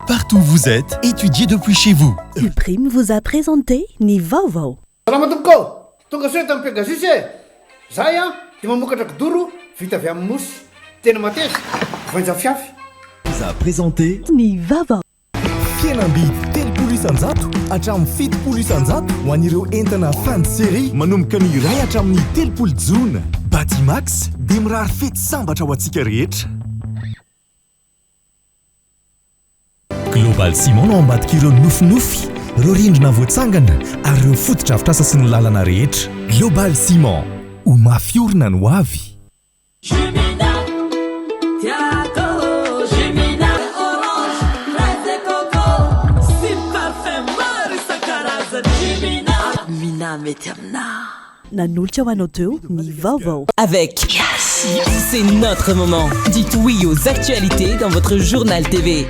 Partout où vous êtes, étudiez depuis chez vous. Ulprime vous a présenté ni vaovao. Salama tompoko, tonga soa tamin'ny Pegasus e. Zahay dia mamokatra kidoro vita avy amin'ny mosy. Tena mateza, voanja fiafy. Vous a présenté ni vaovao. Fienambidy 3 isanjato hatramin'ny 7 isanjato ho an'ireo entana fin de série manomboka ny iray hatramin'ny 3 jona. Batimax dia mirary fety sambatra ho antsika rehetra. Global Ciment no ambadika ireo nofinofy, ireo rindrina voatsangana ary ireo fotodrafitrasa sy ny lalana rehetra. Global Ciment, ho mafiorina no avy. Nanolotra ho anao teo ny vaovao. Avec Yes, c'est notre moment. Dites oui aux actualités dans votre journal TV.